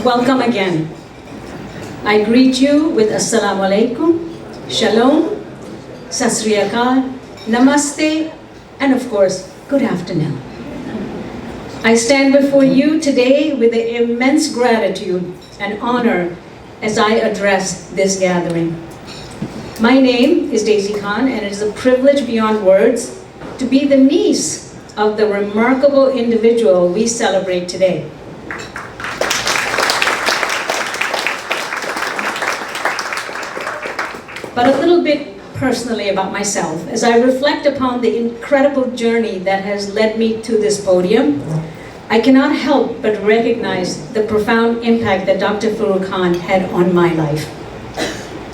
Welcome again. I greet you with Assalamu alaikum, Shalom, Sat Sri Akal, Namaste, and of course, good afternoon. I stand before you today with immense gratitude and honor as I address this gathering. My name is Daisy Khan, and it is a privilege beyond words to be the niece of the remarkable individual we celebrate today. But a little bit personally about myself. As I reflect upon the incredible journey that has led me to this podium, I cannot help but recognize the profound impact that Dr. Faroque Khan had on my life.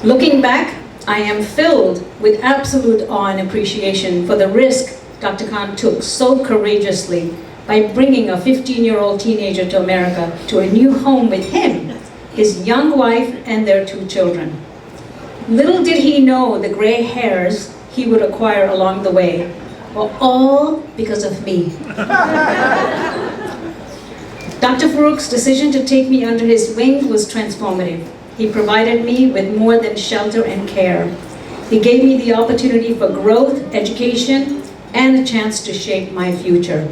Looking back, I am filled with absolute awe and appreciation for the risk Dr. Khan took so courageously by bringing a 15-year-old teenager to America to a new home with him, his young wife, and their 2 children. Little did he know the gray hairs he would acquire along the way were all because of me. Dr. Faroque's decision to take me under his wing was transformative. He provided me with more than shelter and care. He gave me the opportunity for growth, education, and a chance to shape my future.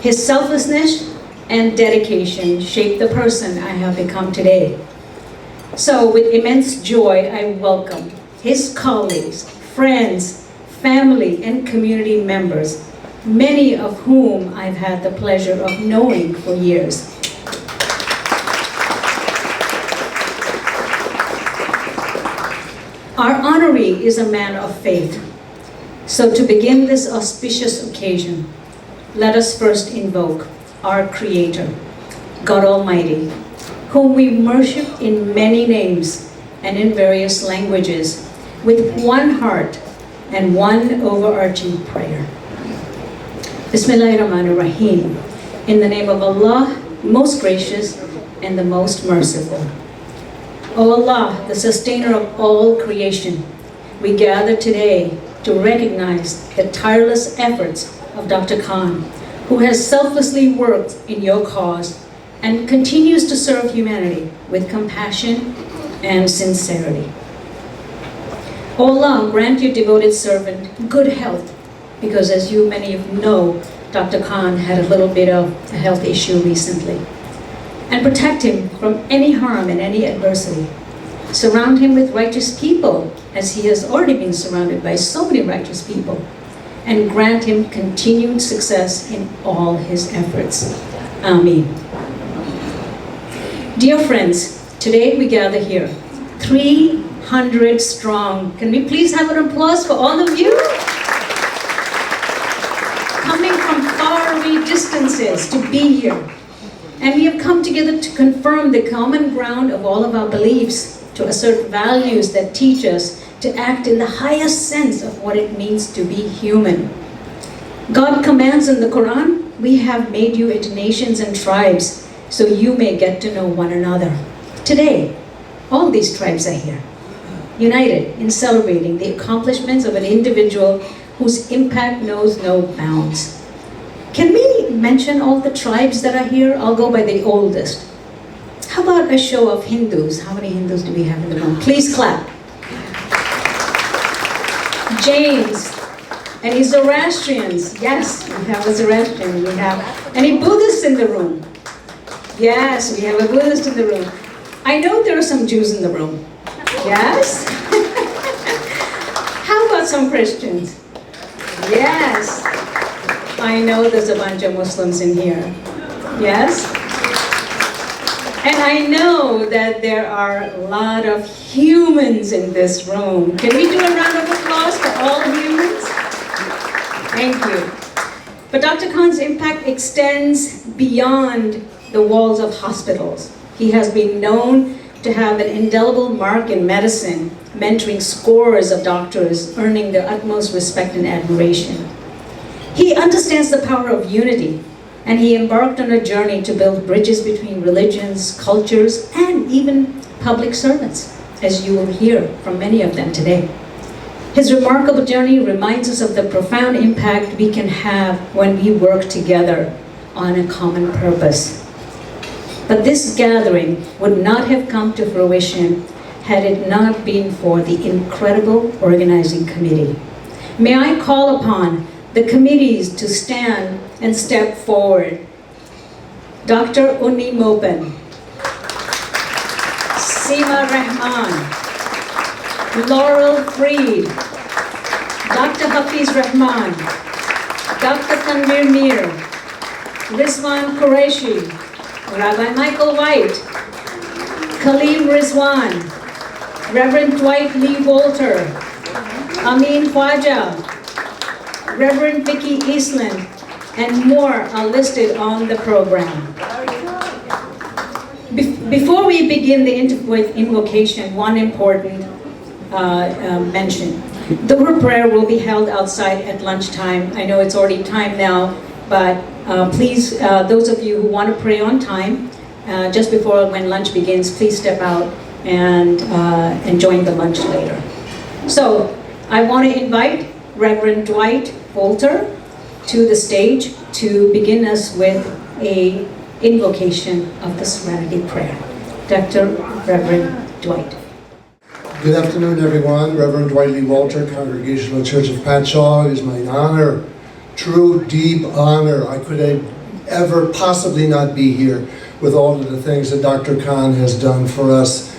His selflessness and dedication shaped the person I have become today. So with immense joy, I welcome his colleagues, friends, family, and community members, many of whom I've had the pleasure of knowing for years. Our honoree is a man of faith. So to begin this auspicious occasion, let us first invoke our Creator, God Almighty, whom we worship in many names and in various languages, with one heart and one overarching prayer. Bismillahirrahmanirrahim. In the name of Allah, most gracious and the most merciful. O Allah, the sustainer of all creation, we gather today to recognize the tireless efforts of Dr. Khan, who has selflessly worked in your cause and continues to serve humanity with compassion and sincerity. O Allah, grant your devoted servant good health, because as you, many of you know, Dr. Khan had a little bit of a health issue recently. And protect him from any harm and any adversity. Surround him with righteous people, as he has already been surrounded by so many righteous people. And grant him continued success in all his efforts. Ameen. Dear friends, today we gather here, 300 strong. Can we please have an applause for all of you? Coming from faraway distances to be here. And we have come together to confirm the common ground of all of our beliefs, to assert values that teach us to act in the highest sense of what it means to be human. God commands in the Quran, we have made you into nations and tribes, so you may get to know one another. Today, all these tribes are here, united in celebrating the accomplishments of an individual whose impact knows no bounds. Can we mention all the tribes that are here? I'll go by the oldest. How about a show of Hindus? How many Hindus do we have in the room? Please clap. James. Any Zoroastrians? Yes, we have a Zoroastrian. We have any Buddhists in the room? Yes, we have a Buddhist in the room. I know there are some Jews in the room. Yes? How about some Christians? Yes. I know there's a bunch of Muslims in here. Yes? And I know that there are a lot of humans in this room. Can we do a round of applause for all humans? Thank you. But Dr. Khan's impact extends beyond the walls of hospitals. He has been known to have an indelible mark in medicine, mentoring scores of doctors, earning their utmost respect and admiration. He understands the power of unity, and he embarked on a journey to build bridges between religions, cultures, and even public servants, as you will hear from many of them today. His remarkable journey reminds us of the profound impact we can have when we work together on a common purpose. But this gathering would not have come to fruition had it not been for the incredible organizing committee. May I call upon the committees to stand and step forward. Dr. Uni Mopen, Seema Rahman, Laurel Freed, Dr. Hafiz Rahman, Dr. Tanvir Mir, Rizwan Qureshi, Rabbi Michael White, Khalil Rizwan, Reverend Dwight Lee Walter, Amin Khwaja, Reverend Vicky Eastland, and more are listed on the program. Before we begin the invocation, one important mention. The group prayer will be held outside at lunchtime. I know it's already time now, but please, those of you who want to pray on time, just before when lunch begins, please step out and join the lunch later. So, I want to invite Reverend Dwight Walter to the stage to begin us with a invocation of the Serenity Prayer. Dr. Reverend Dwight. Good afternoon, everyone. Reverend Dwight Lee Walter, Congregational Church of Patchogue. It is my honor, true, deep honor. I could ever possibly not be here with all of the things that Dr. Khan has done for us,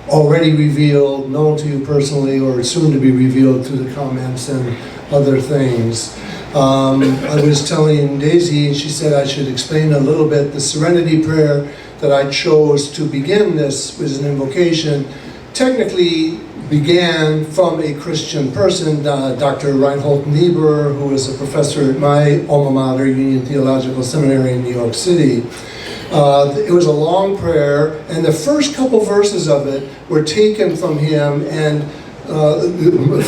already revealed, known to you personally, or soon to be revealed through the comments and other things. I was telling Daisy, and she said I should explain a little bit the Serenity Prayer that I chose to begin this with an invocation. Technically began from a Christian person, Dr. Reinhold Niebuhr, who is a professor at my alma mater, Union Theological Seminary in New York City. It was a long prayer, and the first couple verses of it were taken from him, and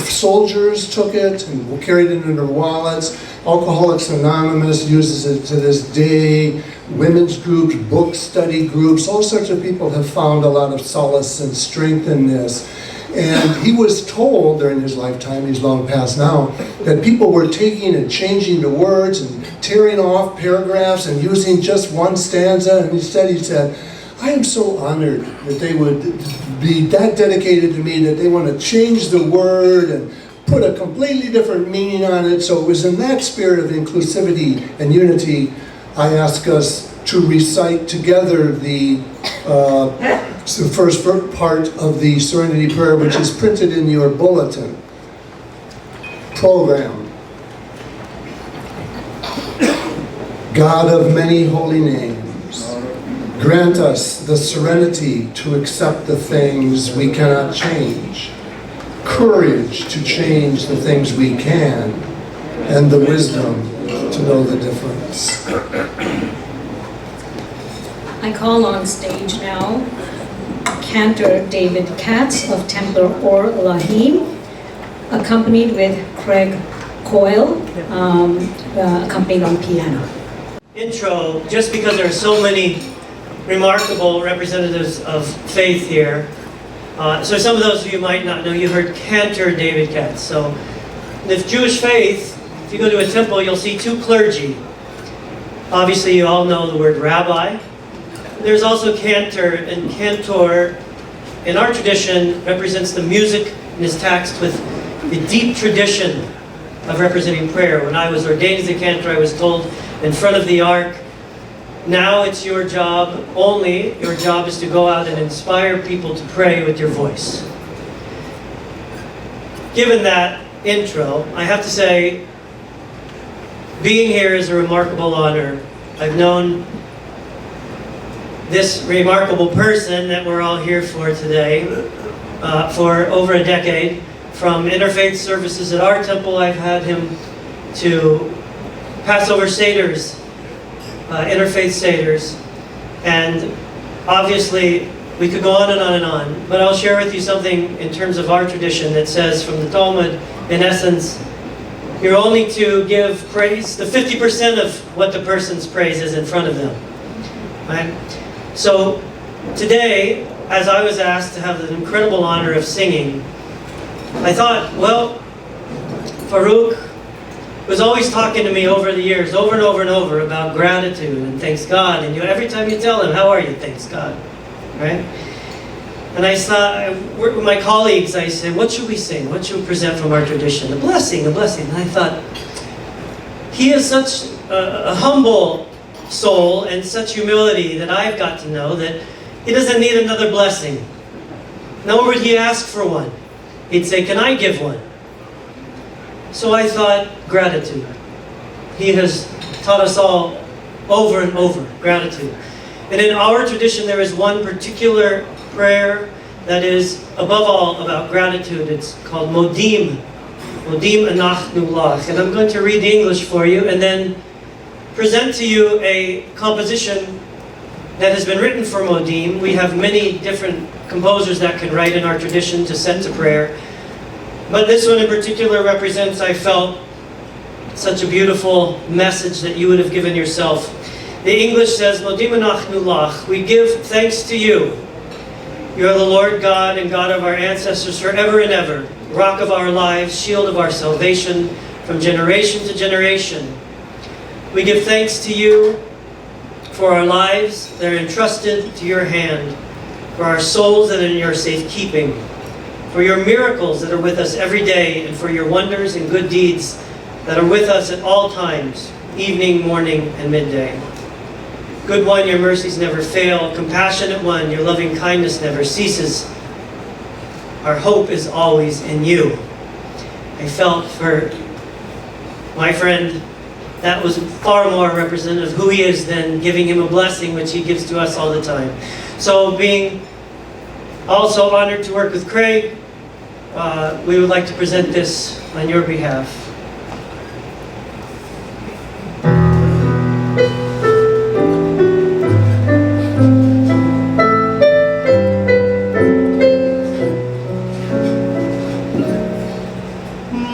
soldiers took it and carried it in their wallets. Alcoholics Anonymous uses it to this day. Women's groups, book study groups, all sorts of people have found a lot of solace and strength in this. And he was told during his lifetime, he's long past now, that people were taking and changing the words and tearing off paragraphs and using just one stanza. And instead he said, I am so honored that they would be that dedicated to me that they want to change the word and put a completely different meaning on it. So it was in that spirit of inclusivity and unity I ask us to recite together the first part of the Serenity Prayer, which is printed in your bulletin program. God of many holy names, grant us the serenity to accept the things we cannot change, courage to change the things we can, and the wisdom to know the difference. I call on stage now Cantor David Katz of Temple Or Lahim, accompanied with Craig Coyle, accompanied on piano. Intro, just because there are so many remarkable representatives of faith here. So some of those of you might not know, you heard Cantor David Katz. So if Jewish faith, if you go to a temple, you'll see two clergy. Obviously you all know the word rabbi. There's also cantor, and cantor in our tradition represents the music and is taxed with the deep tradition of representing prayer. When I was ordained as a cantor, I was told in front of the ark, now it's your job only, your job is to go out and inspire people to pray with your voice. Given that intro, I have to say, being here is a remarkable honor. I've known this remarkable person that we're all here for today for over a decade. From interfaith services at our temple, I've had him to Passover Seders, interfaith Seders, and obviously we could go on and on and on, but I'll share with you something in terms of our tradition that says from the Talmud, in essence, you're only to give praise, the 50% of what the person's praise is in front of them. Right? So today, as I was asked to have the incredible honor of singing, I thought, well, Faroque was always talking to me over the years, over and over and over, about gratitude and thanks God. And every time you tell him, how are you? Thanks God. Right? And I worked with my colleagues, I said, what should we sing? What should we present from our tradition? A blessing, a blessing. And I thought, he is such a humble soul and such humility that I've got to know that he doesn't need another blessing. Nor would he ask for one. He'd say, can I give one? So I thought, gratitude. He has taught us all over and over, gratitude. And in our tradition, there is one particular prayer that is, above all, about gratitude. It's called Modim. Modim Anachnu Lach. And I'm going to read the English for you and then present to you a composition that has been written for Modim. We have many different composers that can write in our tradition to set to prayer. But this one in particular represents, I felt, such a beautiful message that you would have given yourself. The English says, Modim Anachnu Lach, we give thanks to you. You are the Lord God and God of our ancestors forever and ever, rock of our lives, shield of our salvation, from generation to generation. We give thanks to you for our lives that are entrusted to your hand, for our souls that are in your safekeeping, for your miracles that are with us every day, and for your wonders and good deeds that are with us at all times, evening, morning, and midday. Good one, your mercies never fail. Compassionate one, your loving kindness never ceases. Our hope is always in you. I felt for my friend, that was far more representative of who he is than giving him a blessing, which he gives to us all the time. So being also honored to work with Craig, we would like to present this on your behalf.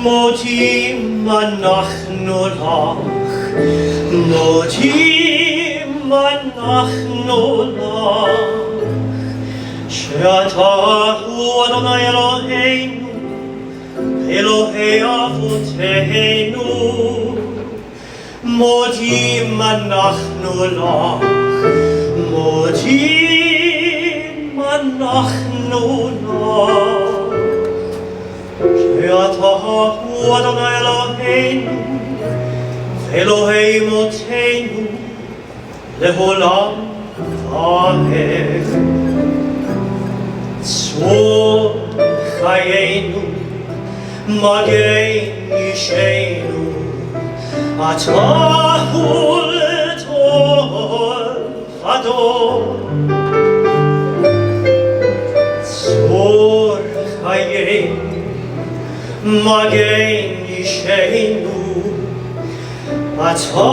Motim anachnu lach, motim anachnu lach, she'ata hu Adonai Eloheinu, Elohei avoteinu. Motim anachnu lach, motim אנחנו לך, שאתה הוא אדוני אלוהינו, ואלוהי אמותינו, לעולם ועד. צור חיינו, מגן אישנו, אתה הוא לטובתו. צור חיינו, מגן אישנו, אתה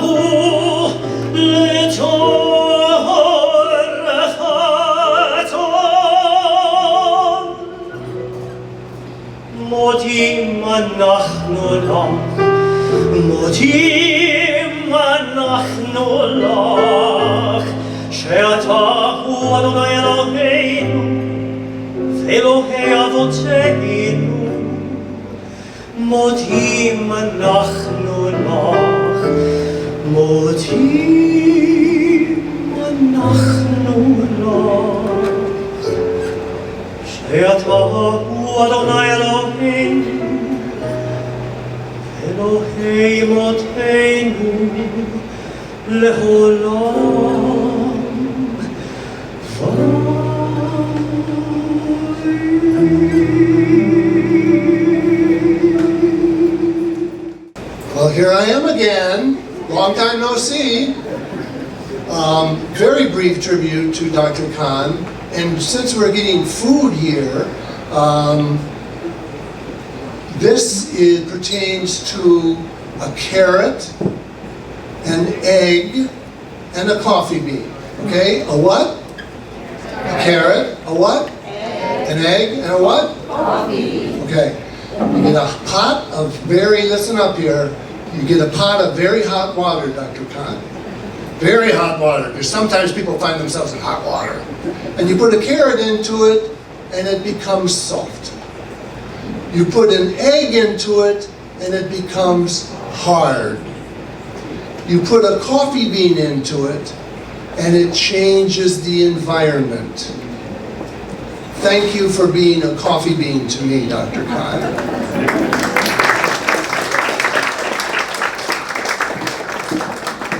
הוא לטובתו. מודים אנחנו לך, מודים אנחנו לך, שאתה הוא אדוני אלוהינו, ואלוהי אבותינו. מודים אנחנו לך, מודים אנחנו לך, שאתה הוא אדוני אלוהינו, אלוהי אמותינו, לעולם Well, here I am again. Long time no see. Very brief tribute to Dr. Khan. And since we're getting food here, this pertains to a carrot, an egg, and a coffee bean. Okay? A what? A carrot. A what? An egg. And a what? Coffee. Okay. You get a pot of listen up here, you get a pot of very hot water, Dr. Khan. Very hot water, because sometimes people find themselves in hot water. And you put a carrot into it, and it becomes soft. You put an egg into it, and it becomes hard. You put a coffee bean into it, and it changes the environment. Thank you for being a coffee bean to me, Dr. Khan.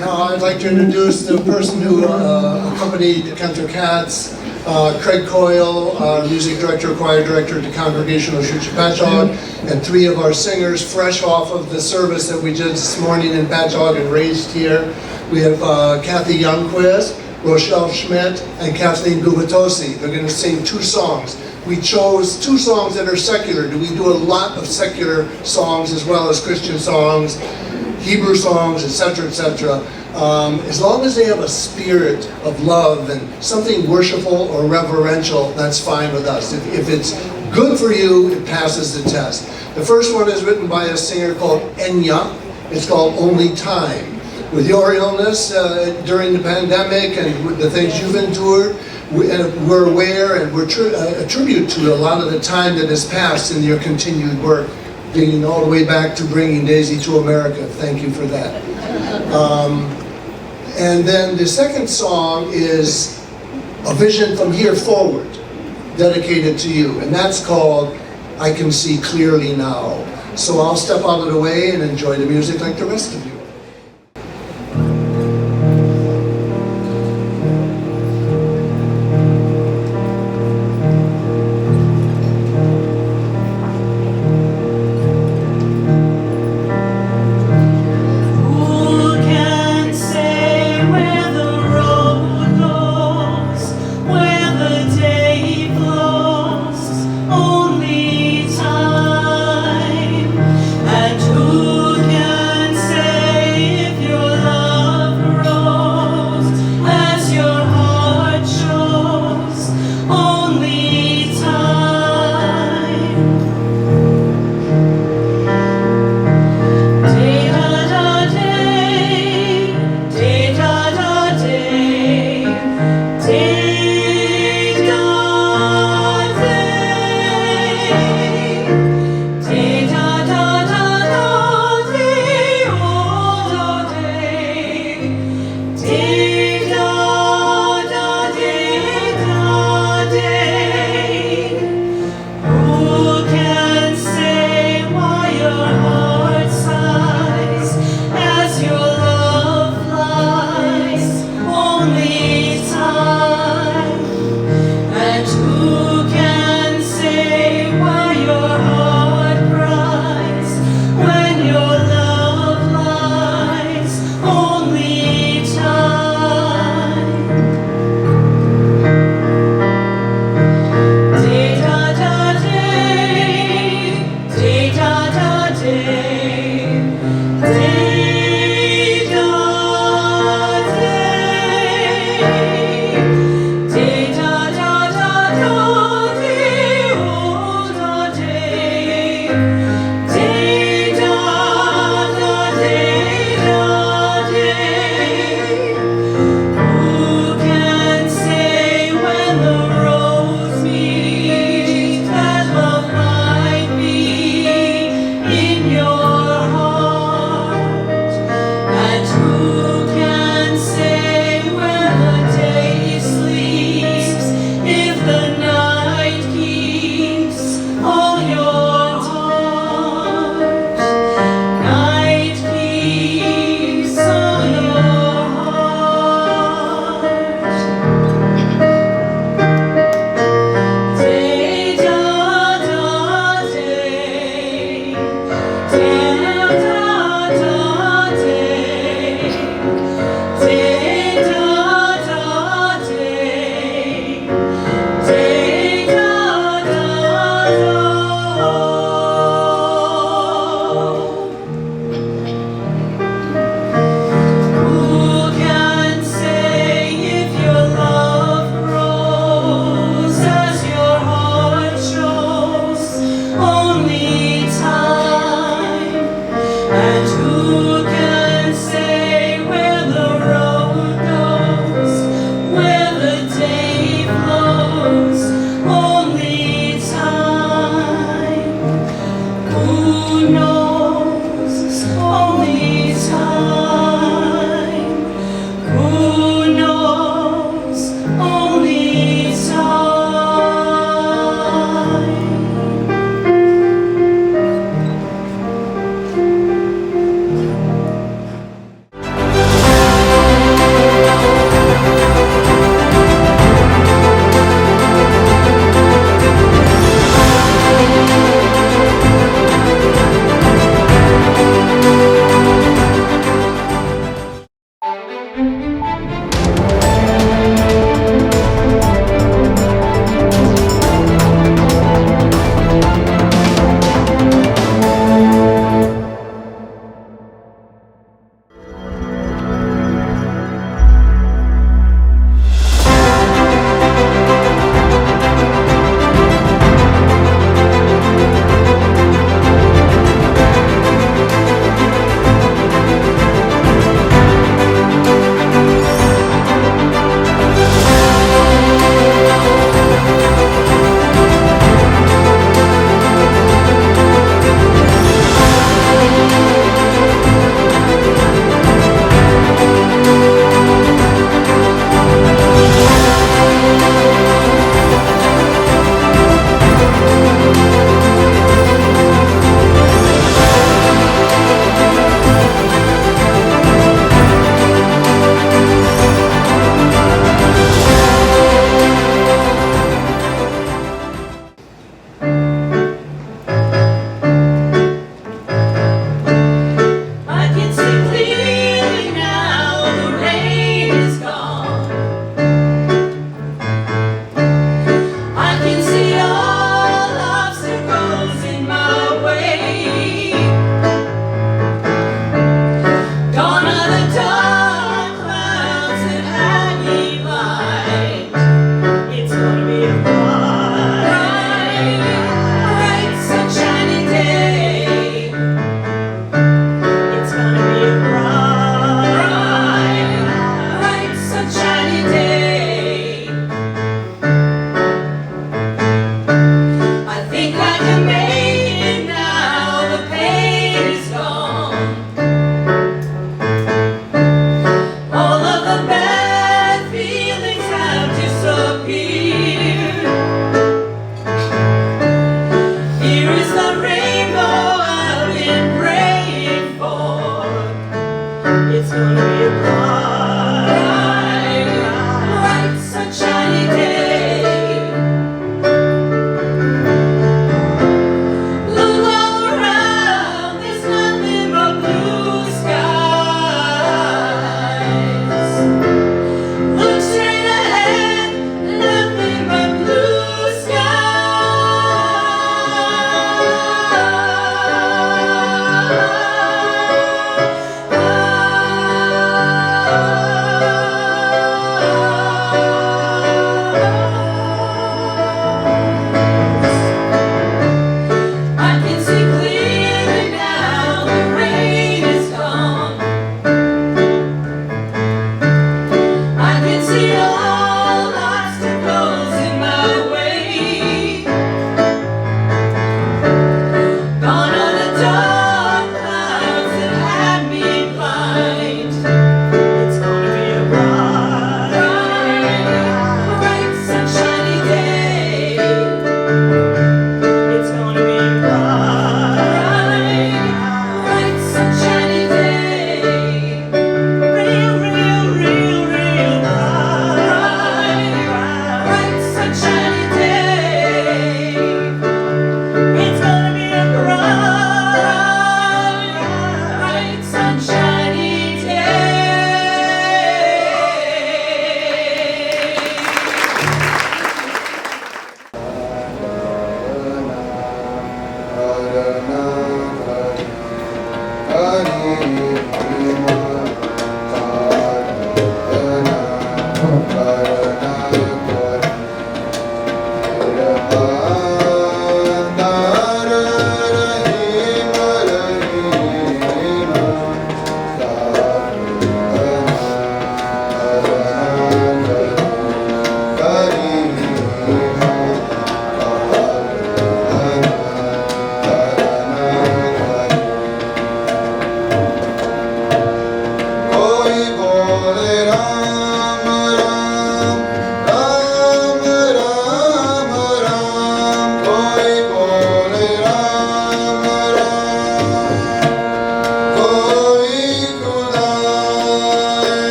Now I'd like to introduce the person who accompanied Cantor Katz, Craig Coyle, our music director, choir director at the Congregational Church of Patchogue, and three of our singers fresh off of the service that we did this morning in Patchogue and raised here. We have Kathy Youngquist, Rochelle Schmidt, and Kathleen Gubatosi. They're going to sing two songs. We chose two songs that are secular. We do a lot of secular songs as well as Christian songs, Hebrew songs, etc., etc. As long as they have a spirit of love and something worshipful or reverential, that's fine with us. If it's good for you, it passes the test. The first one is written by a singer called Enya. It's called Only Time. With your illness during the pandemic and with the things you've endured, we're aware and we're a tribute to a lot of the time that has passed in your continued work, dating all the way back to bringing Daisy to America. Thank you for that. And then the second song is A Vision from Here Forward, dedicated to you, and that's called I Can See Clearly Now. So I'll step out of the way and enjoy the music like the rest of you. And who can say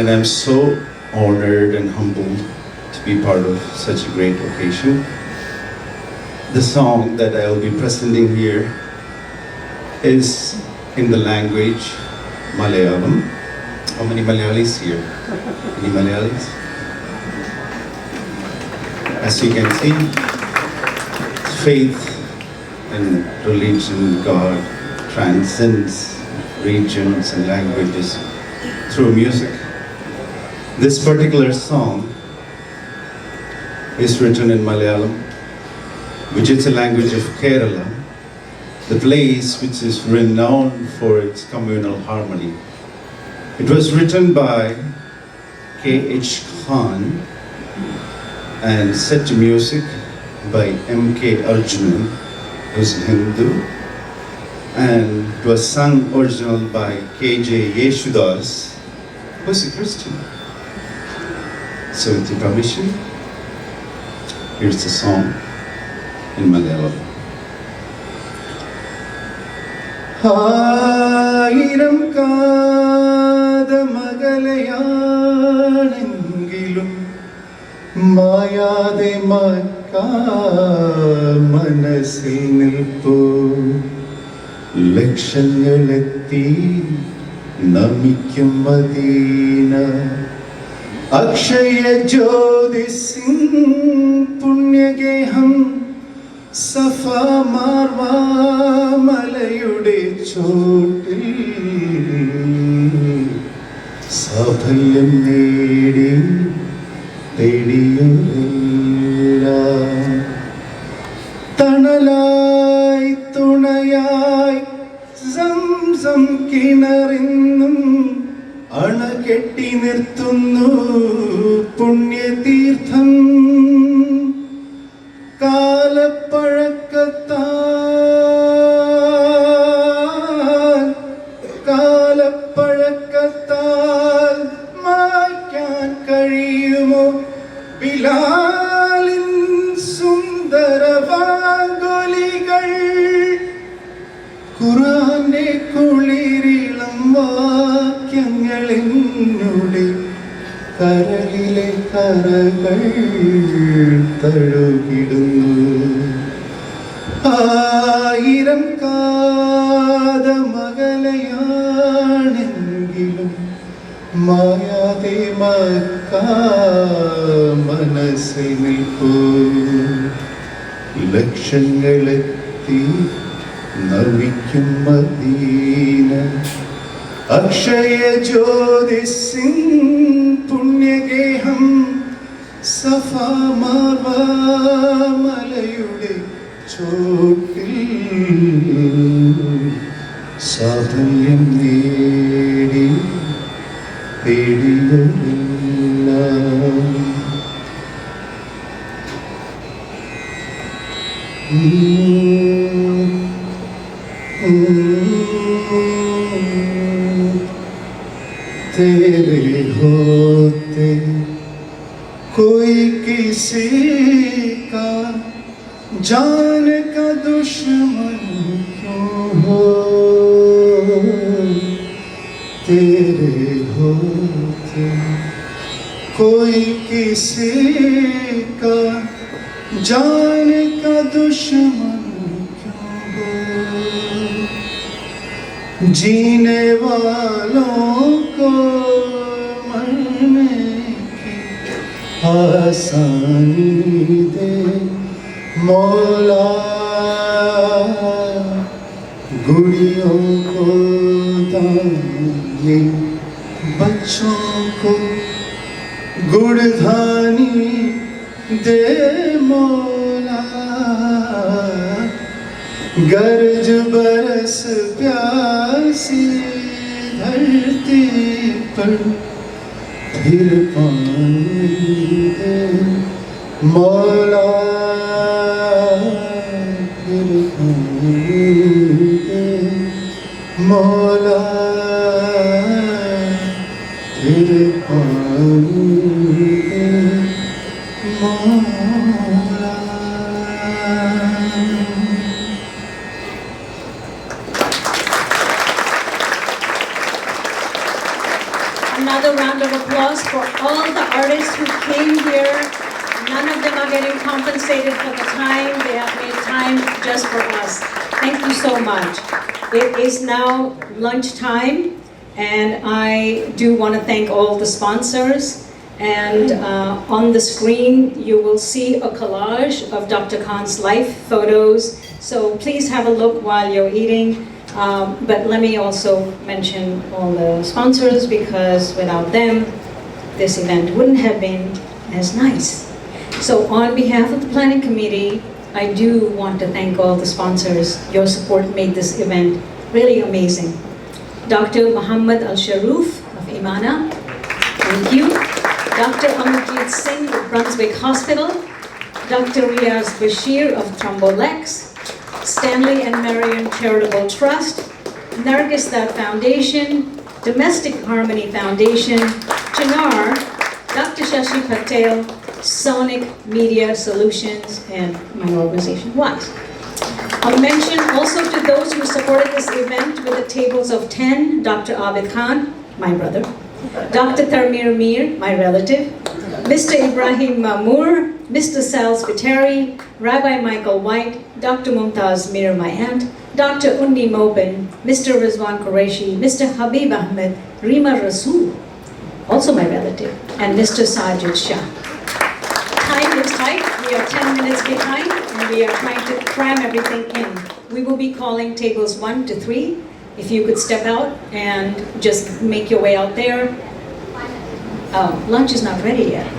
And I'm so honored and humbled to be part of such a great occasion. The song that I will be presenting here is in the language Malayalam. How many Malayalis here? Any Malayalis? As you can see, faith and religion, God transcends regions and languages through music. This particular song is written in Malayalam, which is a language of Kerala, the place which is renowned for its communal harmony. It was written by K.H. Khan and set to music by M.K. Arjunan, who's a Hindu, and it was sung original by K.J. Yeshudas, who's a Christian. So with your permission, here's the song in Malayalam. ആയിരം കാതമകലയാണെങ്കിലും മായാതെ മനസ്സിൽ നിൽപ്പൂ ലക്ഷങ്ങളെത്തി നമിക്കും Medina Akshaya ജ്യോതിസിൻ പുണ്യഗേഹം സഫ മാർവാമലയുടെ ചോട്ടിൽ സാഫല്യം നേടി തേടിയെല്ലാം തണലായി തുണയായി Zamzam കിണറിന്നും അണകെട്ടി നിർത്തുന്നു പുണ്യതീർത്ഥം കാലപ്പഴക്കത്താൽ മായ്ക്കാൻ കഴിയുമോ ബിലാലിൻ സുന്ദരവാങ്കൊലികൾ ഖുർആന്റെ കുളിരിളം വാക്യങ്ങളെന്നുടെ കരളിലെ കരകൾ തഴുകിടുന്നു ആയിരം കാതമകലയാണെങ്കിലും മായാതെ മനസ്സിൽ നിൽപ്പൂ ലക്ഷങ്ങളെത്തി നമിക്കും മദീന അക്ഷയ ജ്യോതിസിൻ പുണ്യഗേഹം സഫ മാർവാമലയുടെ ചോട്ടിൽ സാഫല്യം നേടി തേടിയെല്ലാം तेरे होते कोई किसी का जान का दुश्मन क्यों हो तेरे होते कोई किसी का जान का दुश्मन क्यों हो जीने वालों को मरने की आसानी दे मौला गुड़ियों को दाने बच्चों को गुड़धानी दे मौला गरज बरस प्यासी धरती पर फिर पानी दे मौला फिर पानी दे मौला फिर पानी दे मौला. Another round of applause for all the artists who came here None of them are getting compensated for the time. They have made time just for us. Thank you so much. It is now lunchtime, and I do want to thank all the sponsors. And on the screen, you will see a collage of Dr. Khan's life photos. So please have a look while you're eating. But let me also mention all the sponsors, because without them, this event wouldn't have been as nice. So on behalf of the planning committee, I do want to thank all the sponsors. Your support made this event really amazing. Dr. Muhammad Al-Sharoof of Imana, thank you. Dr. Amarjeet Singh of Brunswick Hospital, Dr. Riaz Bashir of Thrombolex, Stanley and Marion Charitable Trust, Nargistat Foundation, Domestic Harmony Foundation, Chinar, Dr. Shashi Patel, Sonic Media Solutions, and my organization, WISE. I'll mention also to those who supported this event with the tables of 10, Dr. Abid Khan, my brother, Dr. Tarmir Mir, my relative, Mr. Ibrahim Mamour, Mr. Sal Spiteri, Rabbi Michael White, Dr. Mumtaz Mir, my aunt, Dr. Undi Mobin, Mr. Rizwan Qureshi, Mr. Habib Ahmed, Rima Rasool, also my relative, and Mr. Sajid Shah. Time is tight. We are 10 minutes behind, and we are trying to cram everything in. We will be calling tables 1 to 3. If you could step out and just make your way out there. Oh, lunch is not ready yet.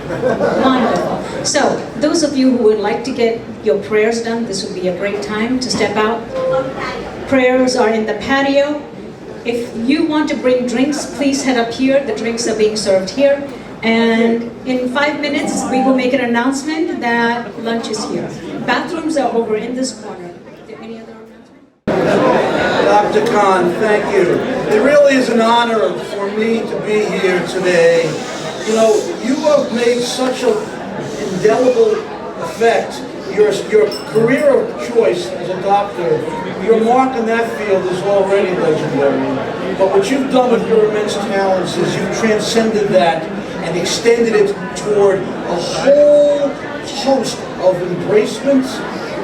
Wonderful. So, those of you who would like to get your prayers done, this would be a great time to step out. Prayers are in the patio. If you want to bring drinks, please head up here. The drinks are being served here. And in 5 minutes, we will make an announcement that lunch is here. Bathrooms are over in this corner. Are there any other announcements? Dr. Khan, thank you. It really is an honor for me to be here today. You know, you have made such an indelible effect. Your career of choice as a doctor, your mark in that field is already legendary. But what you've done with your immense talents is you've transcended that and extended it toward a whole host of embracements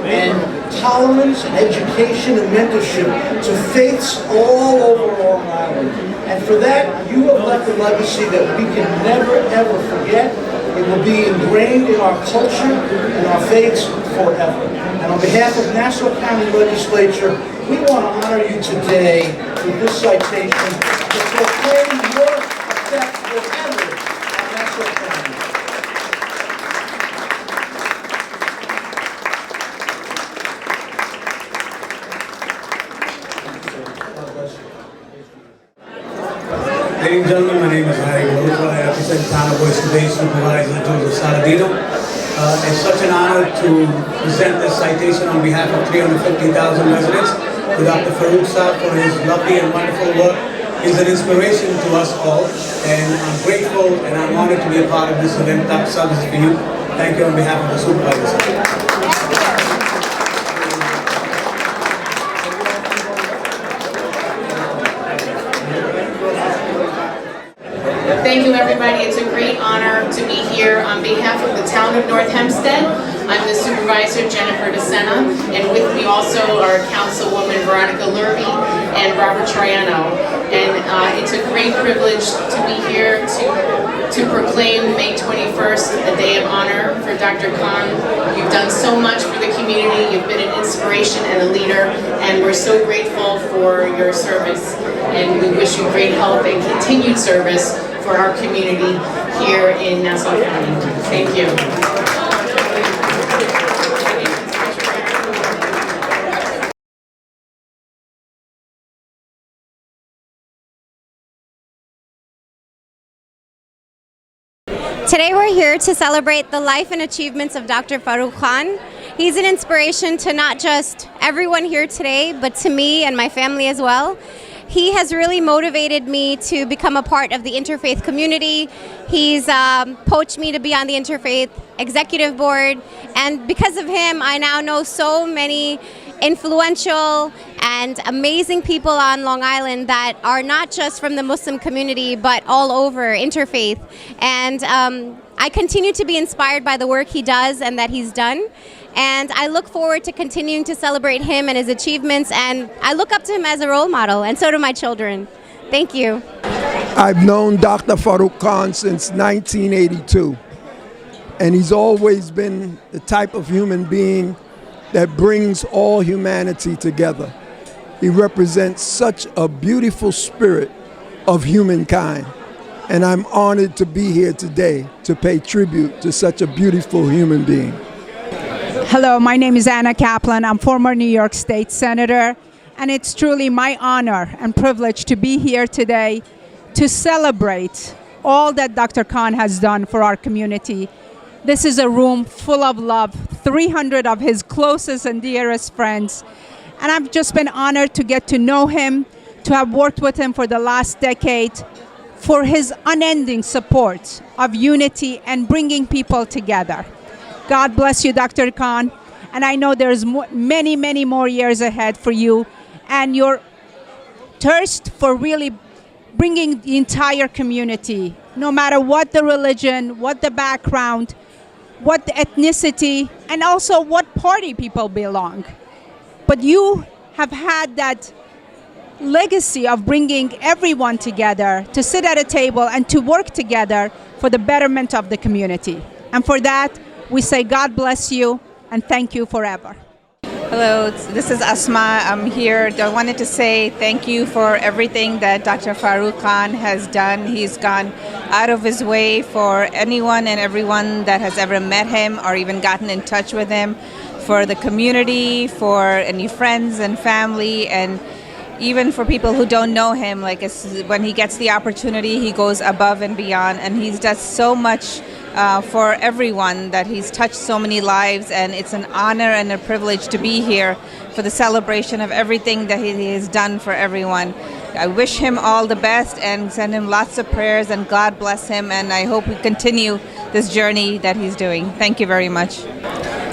and tolerance and education and mentorship to faiths all over Long Island. And for that, you have left a legacy that we can never, ever forget. It will be ingrained in our culture and our faiths forever. And on behalf of Nassau County Legislature, we want to honor you today with this citation to proclaim your effect forever on Nassau County. Ladies and gentlemen, my name is Harry Rosa. I represent Town of Oyster Bay Supervisor Joseph Saladino. It's such an honor to present this citation on behalf of 350,000 residents to Dr. Faroque Saab for his lovely and wonderful work. He's an inspiration to us all, and I'm grateful and I'm honored to be a part of this event. Dr. Saab, this is for you. Thank you on behalf of the supervisors. Thank you, everybody. It's a great honor to be here on behalf of the town of North Hempstead. I'm the supervisor, Jennifer DeSena, and with me also are Councilwoman Veronica Lurvy and Robert Troiano. And it's a great privilege to be here to proclaim May 21st a day of honor for Dr. Khan. You've done so much for the community. You've been an inspiration and a leader, and we're so grateful for your service. And we wish you great health and continued service for our community here in Nassau County. Thank you. Today we're here to celebrate the life and achievements of Dr. Faroque Khan. He's an inspiration to not just everyone here today, but to me and my family as well. He has really motivated me to become a part of the interfaith community. He's poached me to be on the Interfaith Executive Board, and because of him, I now know so many influential and amazing people on Long Island that are not just from the Muslim community, but all over interfaith. And I continue to be inspired by the work he does and that he's done. And I look forward to continuing to celebrate him and his achievements. And I look up to him as a role model, and so do my children. Thank you. I've known Dr. Faroque Khan since 1982. And he's always been the type of human being that brings all humanity together. He represents such a beautiful spirit of humankind. And I'm honored to be here today to pay tribute to such a beautiful human being. Hello, my name is Anna Kaplan. I'm former New York State Senator, and it's truly my honor and privilege to be here today to celebrate all that Dr. Khan has done for our community. This is a room full of love, 300 of his closest and dearest friends, and I've just been honored to get to know him, to have worked with him for the last decade, for his unending support of unity and bringing people together. God bless you, Dr. Khan, and I know there's many, many more years ahead for you, and your thirst for really bringing the entire community, no matter what the religion, what the background, what the ethnicity, and also what party people belong. But you have had that legacy of bringing everyone together to sit at a table and to work together for the betterment of the community. And for that, we say God bless you and thank you forever. Hello, this is Asma. I'm here. I wanted to say thank you for everything that Dr. Faroque Khan has done. He's gone out of his way for anyone and everyone that has ever met him or even gotten in touch with him, for the community, for any friends and family, and even for people who don't know him. Like when he gets the opportunity, he goes above and beyond, and he does so much for everyone, that he's touched so many lives, and it's an honor and a privilege to be here for the celebration of everything that he has done for everyone. I wish him all the best and send him lots of prayers, and God bless him, and I hope we continue this journey that he's doing. Thank you very much.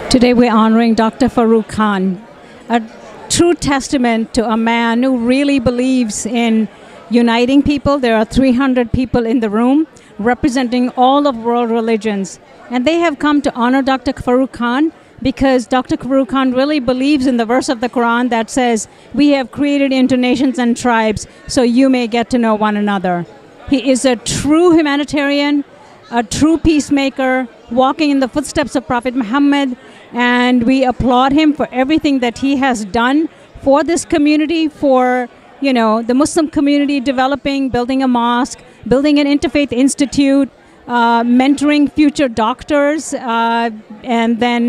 Today we're honoring Dr. Faroque Khan, a true testament to a man who really believes in uniting people. There are 300 people in the room representing all of world religions, and they have come to honor Dr. Faroque Khan because Dr. Faroque Khan really believes in the verse of the Quran that says, "We have created into nations and tribes so you may get to know one another." He is a true humanitarian, a true peacemaker, walking in the footsteps of Prophet Muhammad, and we applaud him for everything that he has done for this community, for the Muslim community, developing, building a mosque, building an interfaith institute, mentoring future doctors, and then,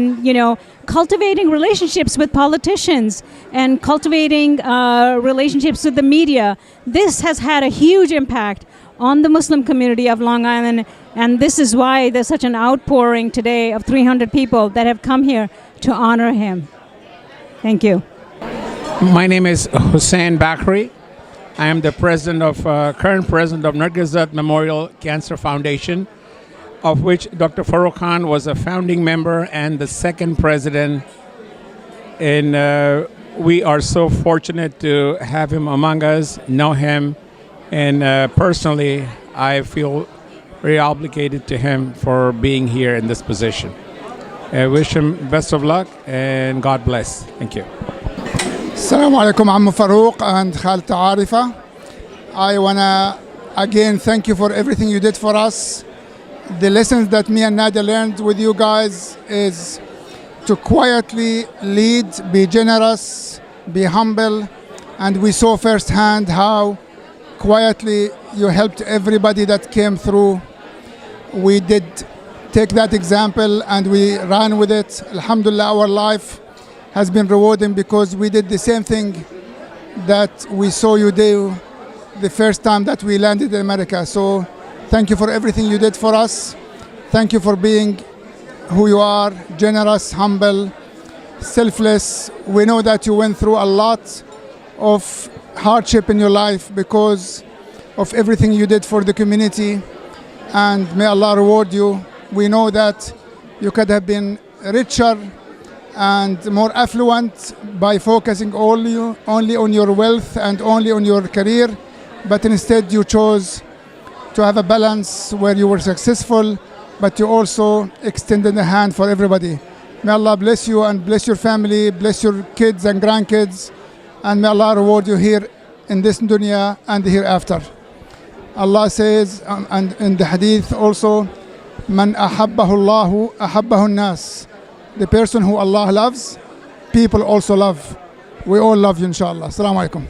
cultivating relationships with politicians and cultivating relationships with the media. This has had a huge impact on the Muslim community of Long Island, and this is why there's such an outpouring today of 300 people that have come here to honor him. Thank you. My name is Hussein Bakri. I am the current president of Nargizat Memorial Cancer Foundation, of which Dr. Faroque Khan was a founding member and the second president. And we are so fortunate to have him among us, know him, and personally, I feel very obligated to him for being here in this position. I wish him best of luck and God bless. Thank you. Assalamu alaikum, Ammu Farouk and Khalta Arifa. I want to again thank you for everything you did for us. The lessons that me and Nadia learned with you guys is to quietly lead, be generous, be humble, and we saw firsthand how quietly you helped everybody that came through. We did take that example and we ran with it. Alhamdulillah, our life has been rewarding because we did the same thing that we saw you do the first time that we landed in America. So thank you for everything you did for us. Thank you for being who you are, generous, humble, selfless. We know that you went through a lot of hardship in your life because of everything you did for the community, and may Allah reward you. We know that you could have been richer and more affluent by focusing only on your wealth and only on your career, but instead you chose to have a balance where you were successful but you also extended a hand for everybody. May Allah bless you and bless your family, bless your kids and grandkids, and may Allah reward you here in this dunya and the hereafter. Allah says, and in the hadith also, Man ahabbahu Allahu ahabbahu nas. The person who Allah loves, people also love. We all love you, inshallah. Assalamu alaikum.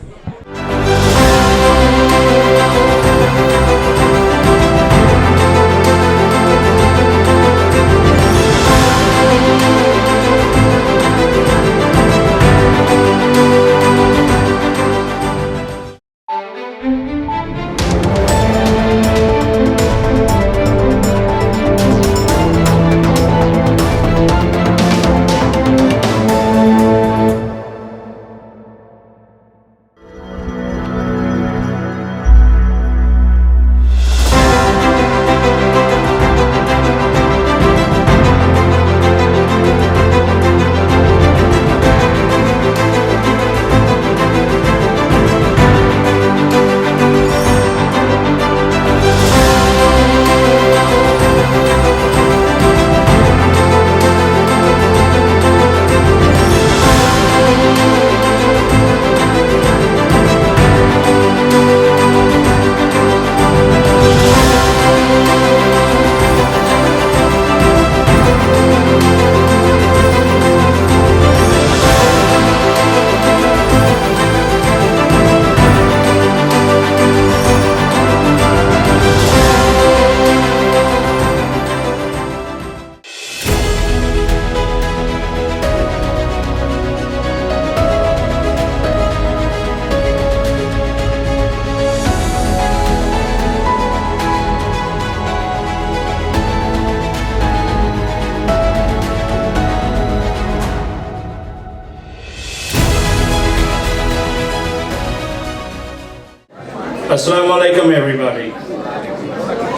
Assalamu alaikum everybody.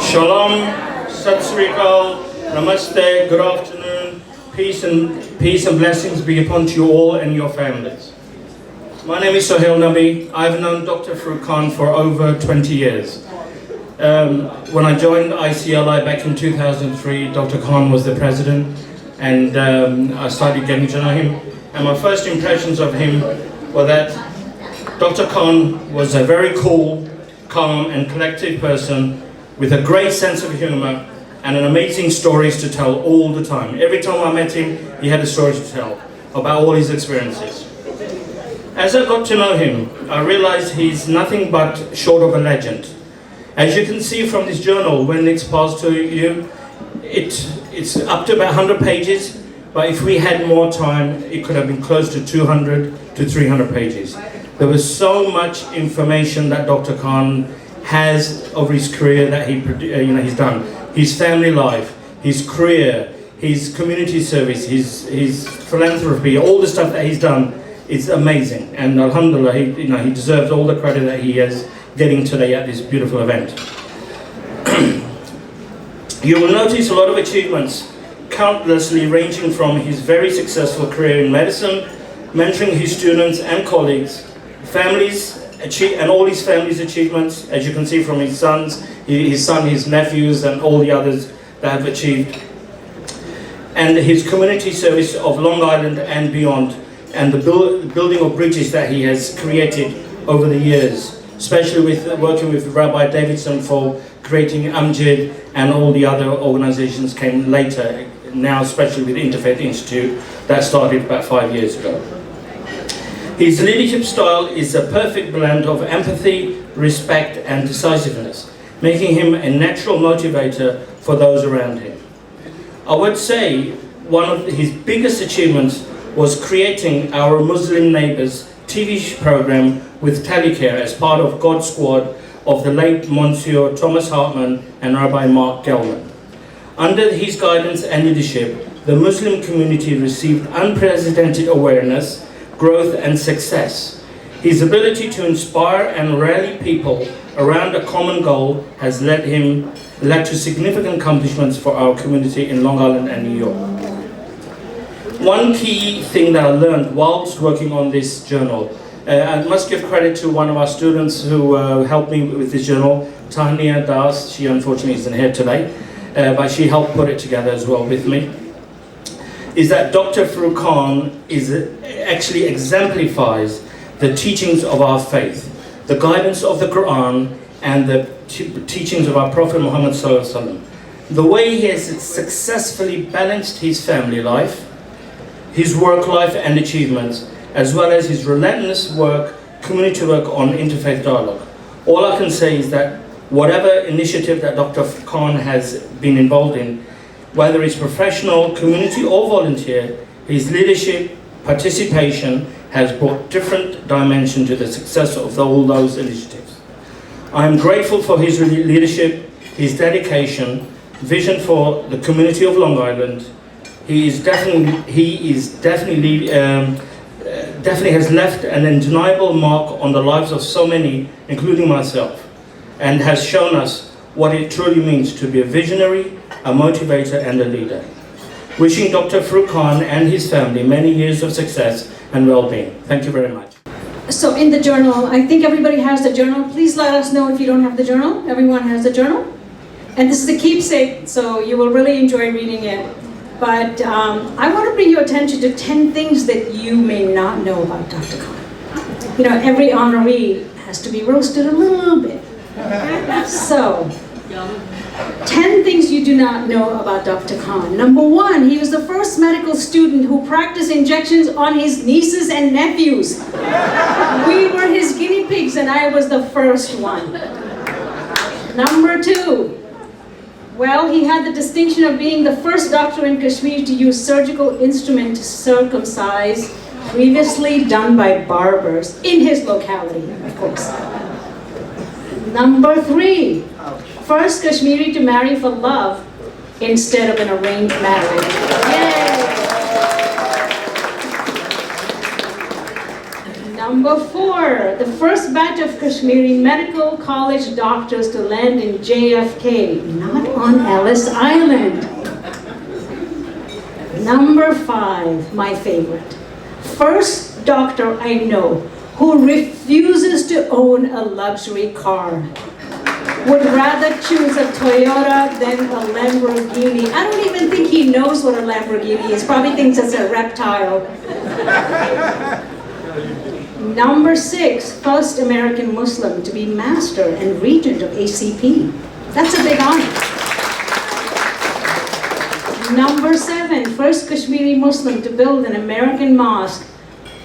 Shalom, Sat Sri Akal, Namaste, good afternoon, peace and blessings be upon you all and your families. My name is Sohail Nabi. I've known Dr. Faroque Khan for over 20 years. When I joined ICLI back in 2003, Dr. Khan was the president, and I started getting to know him. And my first impressions of him were that Dr. Khan was a very cool, calm and collective person with a great sense of humor and an amazing stories to tell all the time. Every time I met him, he had a story to tell about all his experiences. As I got to know him, I realized he's nothing but short of a legend. As you can see from this journal, when it's passed to you, it's up to about 100 pages, but if we had more time, it could have been close to 200 to 300 pages. There was so much information that Dr. Khan has of his career that he's done. His family life, his career, his community service, his philanthropy, all the stuff that he's done is amazing. And alhamdulillah, he deserves all the credit that he is getting today at this beautiful event. You will notice a lot of achievements, countlessly ranging from his very successful career in medicine, mentoring his students and colleagues, families, and all his family's achievements, as you can see from his sons, his nephews, and all the others that have achieved. And his community service of Long Island and beyond, and the building of bridges that he has created over the years, especially with working with Rabbi Davidson for creating Amjid, and all the other organizations came later, now especially with Interfaith Institute that started about 5 years ago. His leadership style is a perfect blend of empathy, respect and decisiveness, making him a natural motivator for those around him. I would say one of his biggest achievements was creating our Muslim Neighbors TV program with Telecare as part of God Squad of the late Monsieur Thomas Hartman and Rabbi Mark Gelman. Under his guidance and leadership, the Muslim community received unprecedented awareness, growth and success. His ability to inspire and rally people around a common goal has led to significant accomplishments for our community in Long Island and New York. One key thing that I learned whilst working on this journal, I must give credit to one of our students who helped me with this journal, Tanya Das. She unfortunately isn't here today. but she helped put it together as well with me, is that Dr. Faroque Khan actually exemplifies the teachings of our faith, the guidance of the Quran, and the teachings of our Prophet Muhammad Sallallahu Alaihi Wasallam. The way he has successfully balanced his family life, his work life and achievements, as well as his relentless work, community work on interfaith dialogue. All I can say is that whatever initiative that Dr. Khan has been involved in, whether it's professional, community or volunteer, his leadership, participation has brought different dimension to the success of all those initiatives. I am grateful for his leadership, his dedication, vision for the community of Long Island. He definitely has left an undeniable mark on the lives of so many, including myself, and has shown us what it truly means to be a visionary, a motivator, and a leader. Wishing Dr. Faroque Khan and his family many years of success and well-being. Thank you very much. So in the journal, I think everybody has the journal. Please let us know if you don't have the journal. Everyone has the journal. And this is a keepsake, so you will really enjoy reading it. But I want to bring your attention to 10 things that you may not know about Dr. Khan. You know, every honoree has to be roasted a little bit. So, 10 things you do not know about Dr. Khan. Number 1, he was the first medical student who practiced injections on his nieces and nephews. We were his guinea pigs and I was the first one. Number 2, well, he had the distinction of being the first doctor in Kashmir to use surgical instrument to circumcise, previously done by barbers in his locality, of course. Number 3, first Kashmiri to marry for love instead of an arranged marriage. Yay! Number 4, the first batch of Kashmiri medical college doctors to land in JFK, not on Ellis Island. Number 5, my favorite, first doctor I know who refuses to own a luxury car. Would rather choose a Toyota than a Lamborghini. I don't even think he knows what a Lamborghini is. Probably thinks it's a reptile. Number 6, first American Muslim to be master and regent of ACP. That's a big honor. Number 7, first Kashmiri Muslim to build an American mosque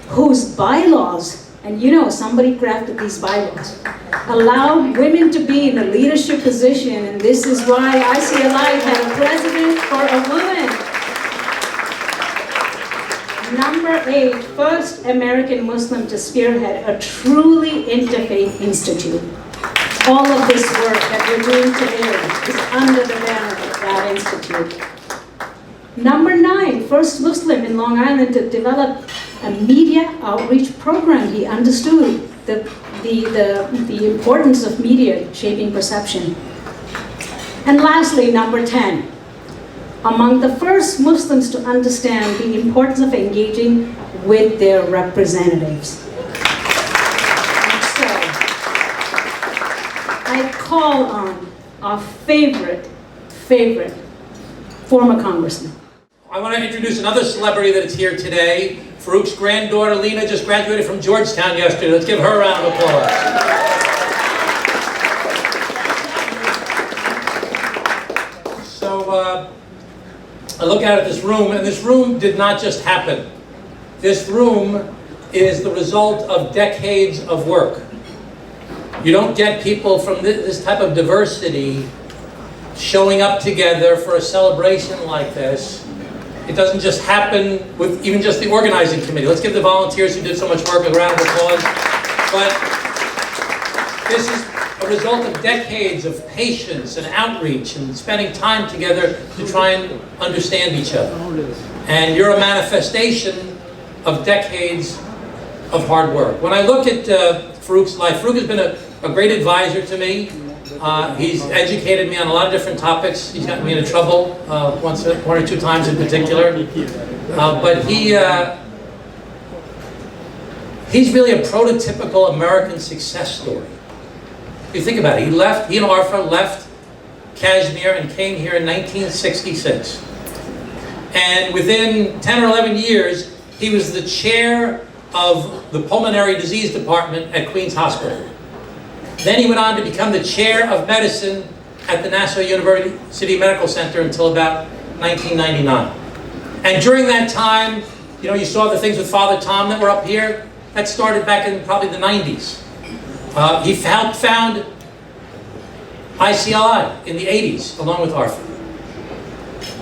whose bylaws, and you know somebody crafted these bylaws, allowed women to be in a leadership position, and this is why ICLI had a president for a woman. Number 8, first American Muslim to spearhead a truly interfaith institute. All of this work that we're doing today is under the banner of that institute. Number 9, first Muslim in Long Island to develop a media outreach program. He understood the importance of media shaping perception. And lastly, number 10, among the first Muslims to understand the importance of engaging with their representatives. So, I call on our favorite former congressman. I want to introduce another celebrity that is here today. Farouk's granddaughter, Lena, just graduated from Georgetown yesterday. Let's give her a round of applause. So, I look out at this room, and this room did not just happen. This room is the result of decades of work. You don't get people from this type of diversity showing up together for a celebration like this. It doesn't just happen with even just the organizing committee. Let's give the volunteers who did so much work a round of applause. But this is a result of decades of patience and outreach and spending time together to try and understand each other. And you're a manifestation of decades of hard work. When I look at Farouk's life, Farouk has been a great advisor to me. He's educated me on a lot of different topics. He's gotten me into trouble one or two times in particular. But he's really a prototypical American success story. You think about it. He and Arfa left Kashmir and came here in 1966. And within 10 or 11 years, he was the chair of the pulmonary disease department at Queen's Hospital. Then he went on to become the chair of medicine at the Nassau University Medical Center until about 1999. And during that time, you know, you saw the things with Father Tom that were up here. That started back in probably the 90s. He helped found ICLI in the 80s, along with Arthur.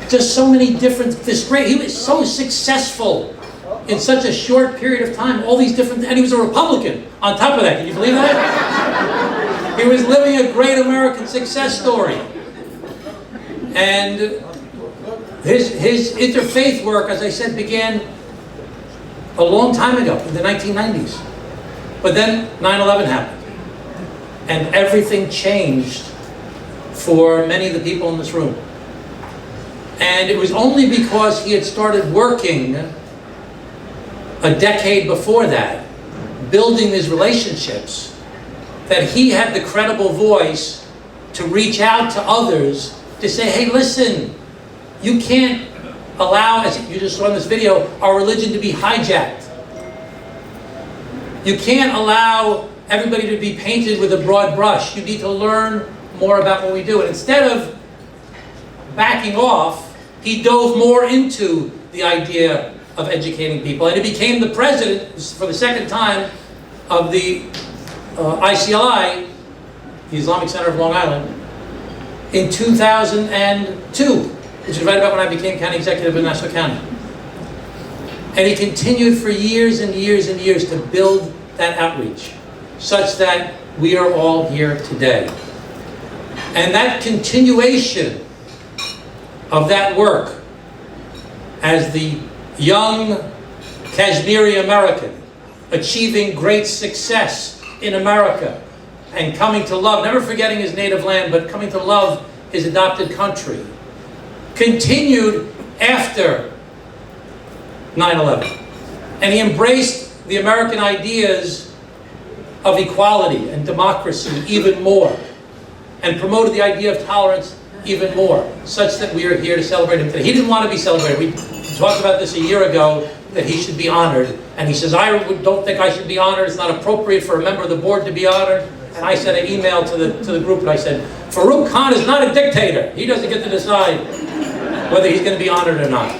Just so many different, he was so successful in such a short period of time, all these different, and he was a Republican on top of that, can you believe that? He was living a great American success story. And his interfaith work, as I said, began a long time ago, in the 1990s. But then 9/11 happened. And everything changed for many of the people in this room. And it was only because he had started working a decade before that, building these relationships, that he had the credible voice to reach out to others to say, hey, listen, you can't allow, as you just saw in this video, our religion to be hijacked. You can't allow everybody to be painted with a broad brush. You need to learn more about what we do. And instead of backing off, he dove more into the idea of educating people. And he became the president, for the second time, of the ICLI, the Islamic Center of Long Island, in 2002, which is right about when I became county executive in Nassau County. And he continued for years and years and years to build that outreach, such that we are all here today. And that continuation of that work as the young Kashmiri American achieving great success in America and coming to love, never forgetting his native land, but coming to love his adopted country, continued after 9/11. And he embraced the American ideas of equality and democracy even more, and promoted the idea of tolerance even more, such that we are here to celebrate him today. He didn't want to be celebrated. We talked about this a year ago, that he should be honored. And he says, I don't think I should be honored. It's not appropriate for a member of the board to be honored. And I sent an email to the group and I said, Faroque Khan is not a dictator. He doesn't get to decide whether he's going to be honored or not.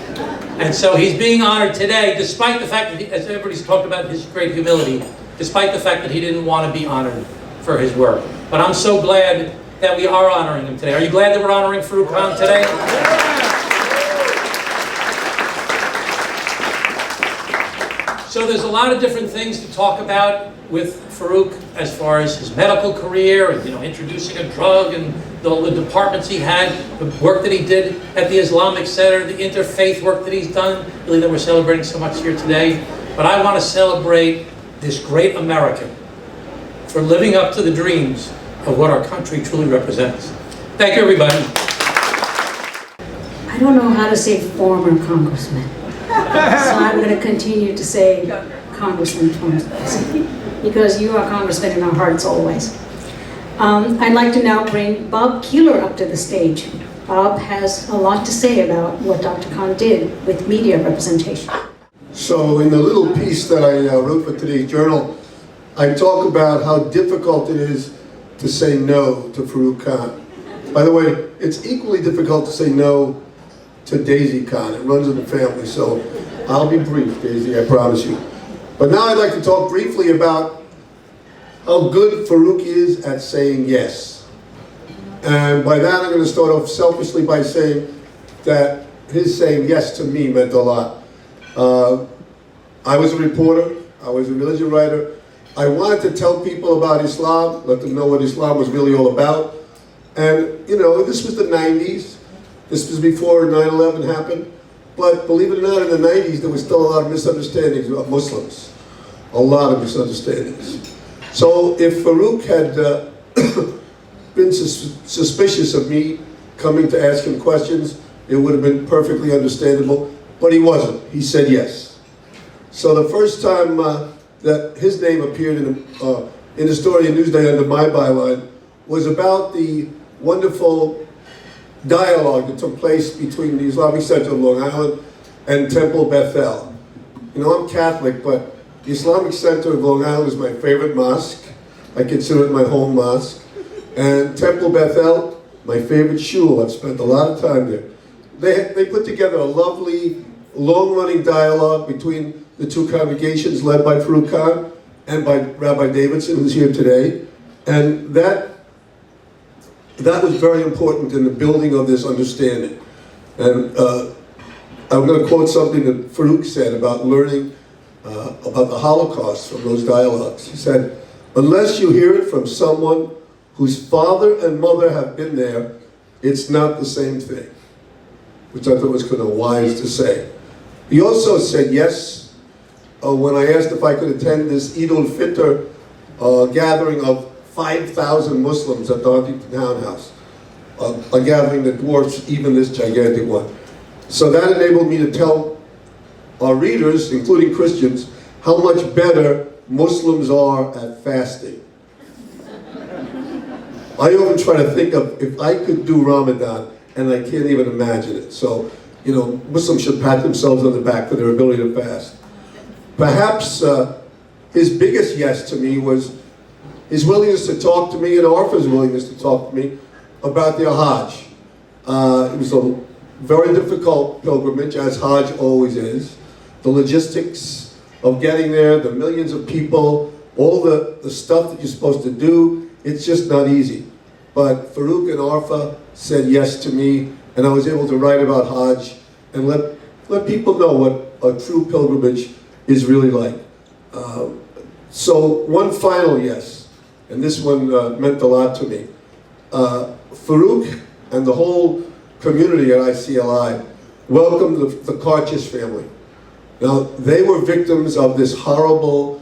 And so he's being honored today, despite the fact that, as everybody's talked about his great humility, despite the fact that he didn't want to be honored for his work. But I'm so glad that we are honoring him today. Are you glad that we're honoring Faroque Khan today? So there's a lot of different things to talk about with Faroque as far as his medical career, and, you know, introducing a drug and all the departments he had, the work that he did at the Islamic Center, the interfaith work that he's done, really that we're celebrating so much here today. But I want to celebrate this great American for living up to the dreams of what our country truly represents. Thank you, everybody. I don't know how to say former congressman. So I'm going to continue to say Congressman Trump, because you are Congressman in our hearts always. I'd like to now bring Bob Keeler up to the stage. Bob has a lot to say about what Dr. Khan did with media representation. So in the little piece that I wrote for today's journal, I talk about how difficult it is to say no to Faroque Khan. By the way, it's equally difficult to say no to Daisy Khan. It runs in the family, so I'll be brief, Daisy, I promise you. But now I'd like to talk briefly about how good Faroque is at saying yes. And by that I'm going to start off selfishly by saying that his saying yes to me meant a lot. I was a reporter, I was a religion writer. I wanted to tell people about Islam, let them know what Islam was really all about. And, you know, this was the 90s. This was before 9/11 happened. But believe it or not, in the 90s, there was still a lot of misunderstandings about Muslims. A lot of misunderstandings. So if Faroque had been suspicious of me coming to ask him questions, it would have been perfectly understandable. But he wasn't. He said yes. So the first time that his name appeared in the story in Newsday under my byline was about the wonderful dialogue that took place between the Islamic Center of Long Island and Temple Bethel. You know, I'm Catholic, but the Islamic Center of Long Island is my favorite mosque. I consider it my home mosque. And Temple Bethel, my favorite shul. I've spent a lot of time there. They put together a lovely, long-running dialogue between the two congregations led by Faroque Khan and by Rabbi Davidson, who's here today. And that was very important in the building of this understanding. And I'm going to quote something that Faroque said about learning about the Holocaust from those dialogues. He said, "Unless you hear it from someone whose father and mother have been there, it's not the same thing," which I thought was kind of wise to say. He also said yes when I asked if I could attend this Eid al-Fitr gathering of 5,000 Muslims at the Huntington Townhouse, a gathering that dwarfs even this gigantic one. So that enabled me to tell our readers, including Christians, how much better Muslims are at fasting. I often try to think of if I could do Ramadan, and I can't even imagine it. So, you know, Muslims should pat themselves on the back for their ability to fast. Perhaps his biggest yes to me was his willingness to talk to me and Arfa's willingness to talk to me about their Hajj. It was a very difficult pilgrimage, as Hajj always is. The logistics of getting there, the millions of people, all the stuff that you're supposed to do, it's just not easy. But Faroque and Arfa said yes to me, and I was able to write about Hajj and let people know what a true pilgrimage is really like. So one final yes, and this one meant a lot to me. Faroque and the whole community at ICLI welcomed the Karchish family. Now, they were victims of this horrible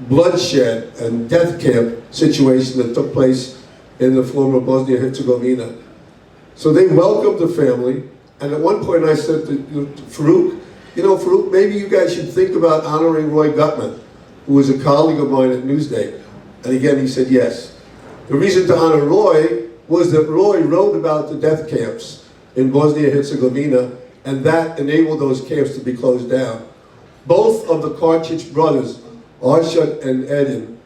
bloodshed and death camp situation that took place in the former Bosnia-Herzegovina. So they welcomed the family, and at one point I said to Faroque, you know, Faroque, maybe you guys should think about honoring Roy Gutman, who was a colleague of mine at Newsday. And again, he said yes. The reason to honor Roy was that Roy wrote about the death camps in Bosnia-Herzegovina, and that enabled those camps to be closed down. Both of the Karchić brothers, Arshad and Edin,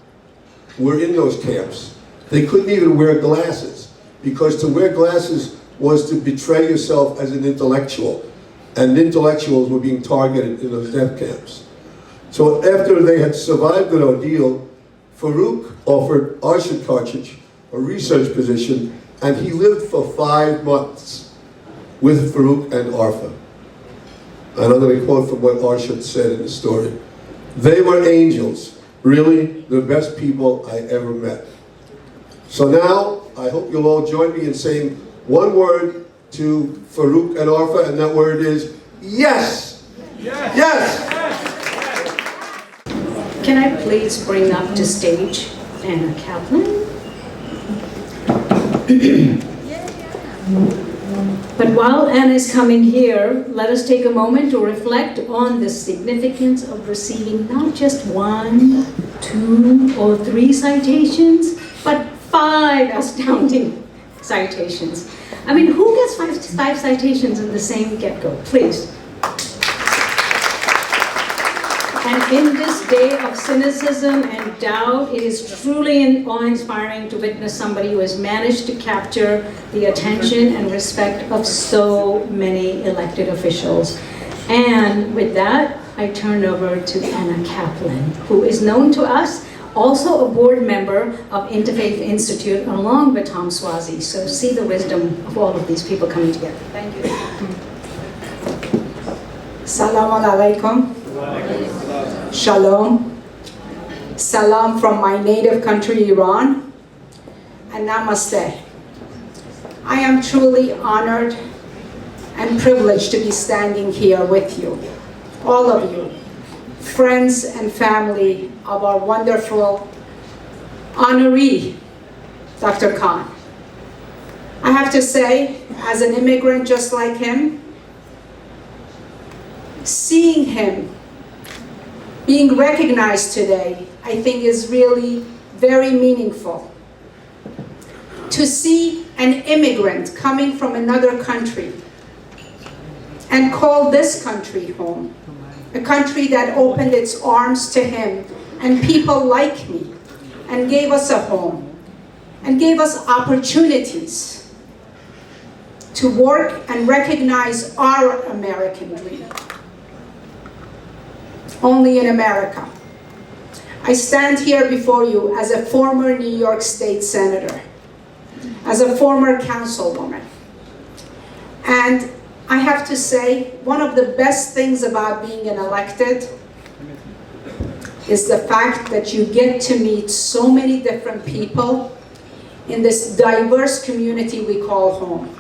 were in those camps. They couldn't even wear glasses, because to wear glasses was to betray yourself as an intellectual, and intellectuals were being targeted in those death camps. So after they had survived the ordeal, Faroque offered Arshad Karchić a research position, and he lived for 5 months with Faroque and Arfa. And I'm going to quote from what Arshad said in the story. "They were angels, really the best people I ever met." So now, I hope you'll all join me in saying one word to Faroque and Arfa, and that word is yes! Yes! Yes! Can I please bring up to stage Anna Kaplan? But while Anna is coming here, let us take a moment to reflect on the significance of receiving not just 1, 2, or 3 citations, but 5 astounding citations. I mean, who gets 5 citations in the same get-go? Please. And in this day of cynicism and doubt, it is truly awe-inspiring to witness somebody who has managed to capture the attention and respect of so many elected officials. And with that, I turn over to Anna Kaplan, who is known to us, also a board member of Interfaith Institute, along with Tom Swazi. So see the wisdom of all of these people coming together. Thank you. Salaam alaikum. Shalom. Salam from my native country, Iran. And namaste. I am truly honored and privileged to be standing here with you, all of you, friends and family of our wonderful honoree, Dr. Khan. I have to say, as an immigrant just like him, seeing him being recognized today, I think is really very meaningful. To to see an immigrant coming from another country and call this country home, a country that opened its arms to him and people like me, and gave us a home, and gave us opportunities to work and recognize our American dream. Only in America. I stand here before you as a former New York State Senator, as a former councilwoman. And I have to say, one of the best things about being an elected is the fact that you get to meet so many different people in this diverse community we call home.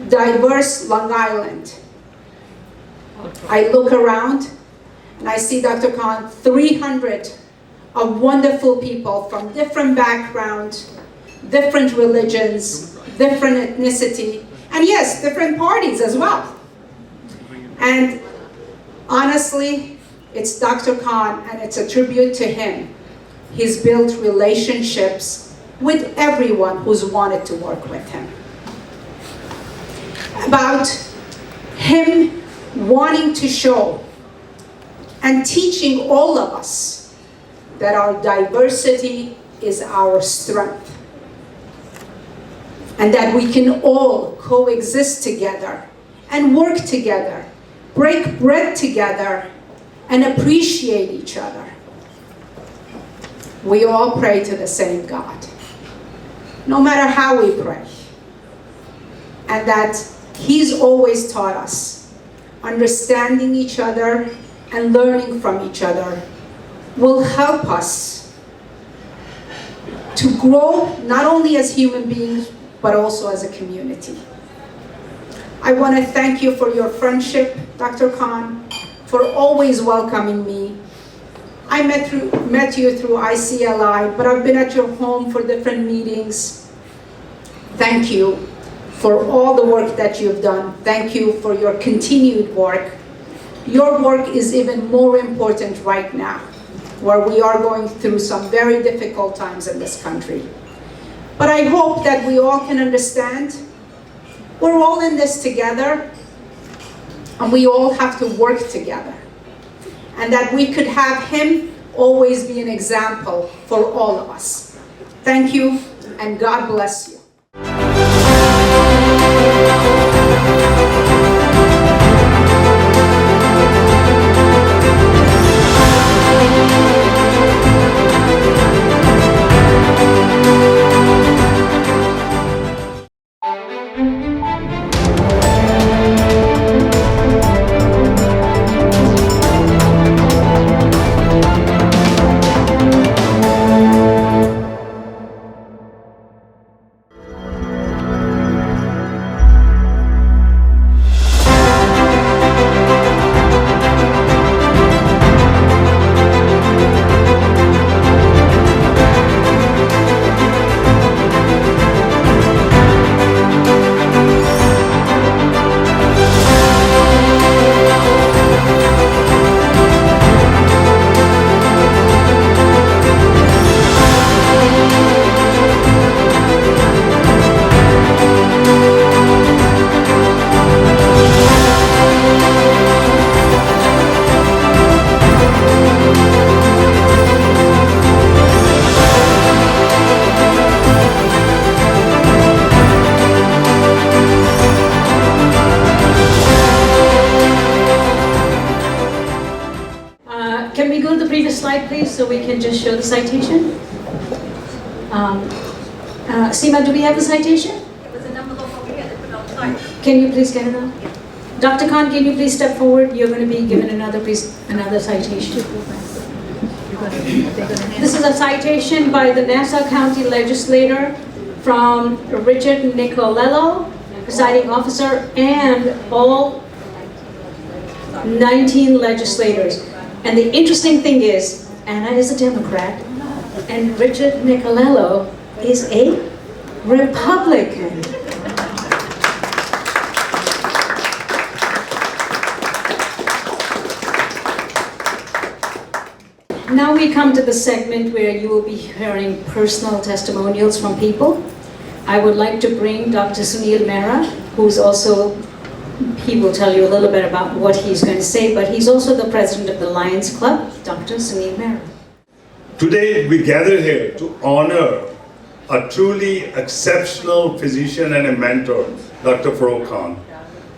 Diverse Long Island. I look around and I see, Dr. Khan, 300 of wonderful people from different backgrounds, different religions, different ethnicity, and yes, different parties as well. And honestly, it's Dr. Khan, and it's a tribute to him. He's built relationships with everyone who's wanted to work with him. About him wanting to show and teaching all of us that our diversity is our strength, and that we can all coexist together and work together, break bread together, and appreciate each other. We all pray to the same God, no matter how we pray. And that he's always taught us, understanding each other and learning from each other will help us to grow not only as human beings, but also as a community. I want to thank you for your friendship, Dr. Khan, for always welcoming me. I met you through ICLI, but I've been at your home for different meetings. Thank you for all the work that you've done. Thank you for your continued work. Your work is even more important right now, where we are going through some very difficult times in this country. But I hope that we all can understand we're all in this together, and we all have to work together. And that we could have him always be an example for all of us. Thank you, and God bless you. Can we go to the previous slide, please, so we can just show the citation? Seema, do we have the citation? There's an envelope over here they put outside. Can you please get it out? Dr. Khan, can you please step forward? You're going to be given another citation. This is a citation by the Nassau County legislator from Richard Nicolello, presiding officer, and all 19 legislators. And the interesting thing is, Anna is a Democrat, and Richard Nicolello is a Republican. Now we come to the segment where you will be hearing personal testimonials from people. I would like to bring Dr. Sunil Mehra, who's also, he will tell you a little bit about what he's going to say, but he's also the president of the Lions Club, Dr. Sunil Mehra. Today we gather here to honor a truly exceptional physician and a mentor, Dr. Faroque Khan,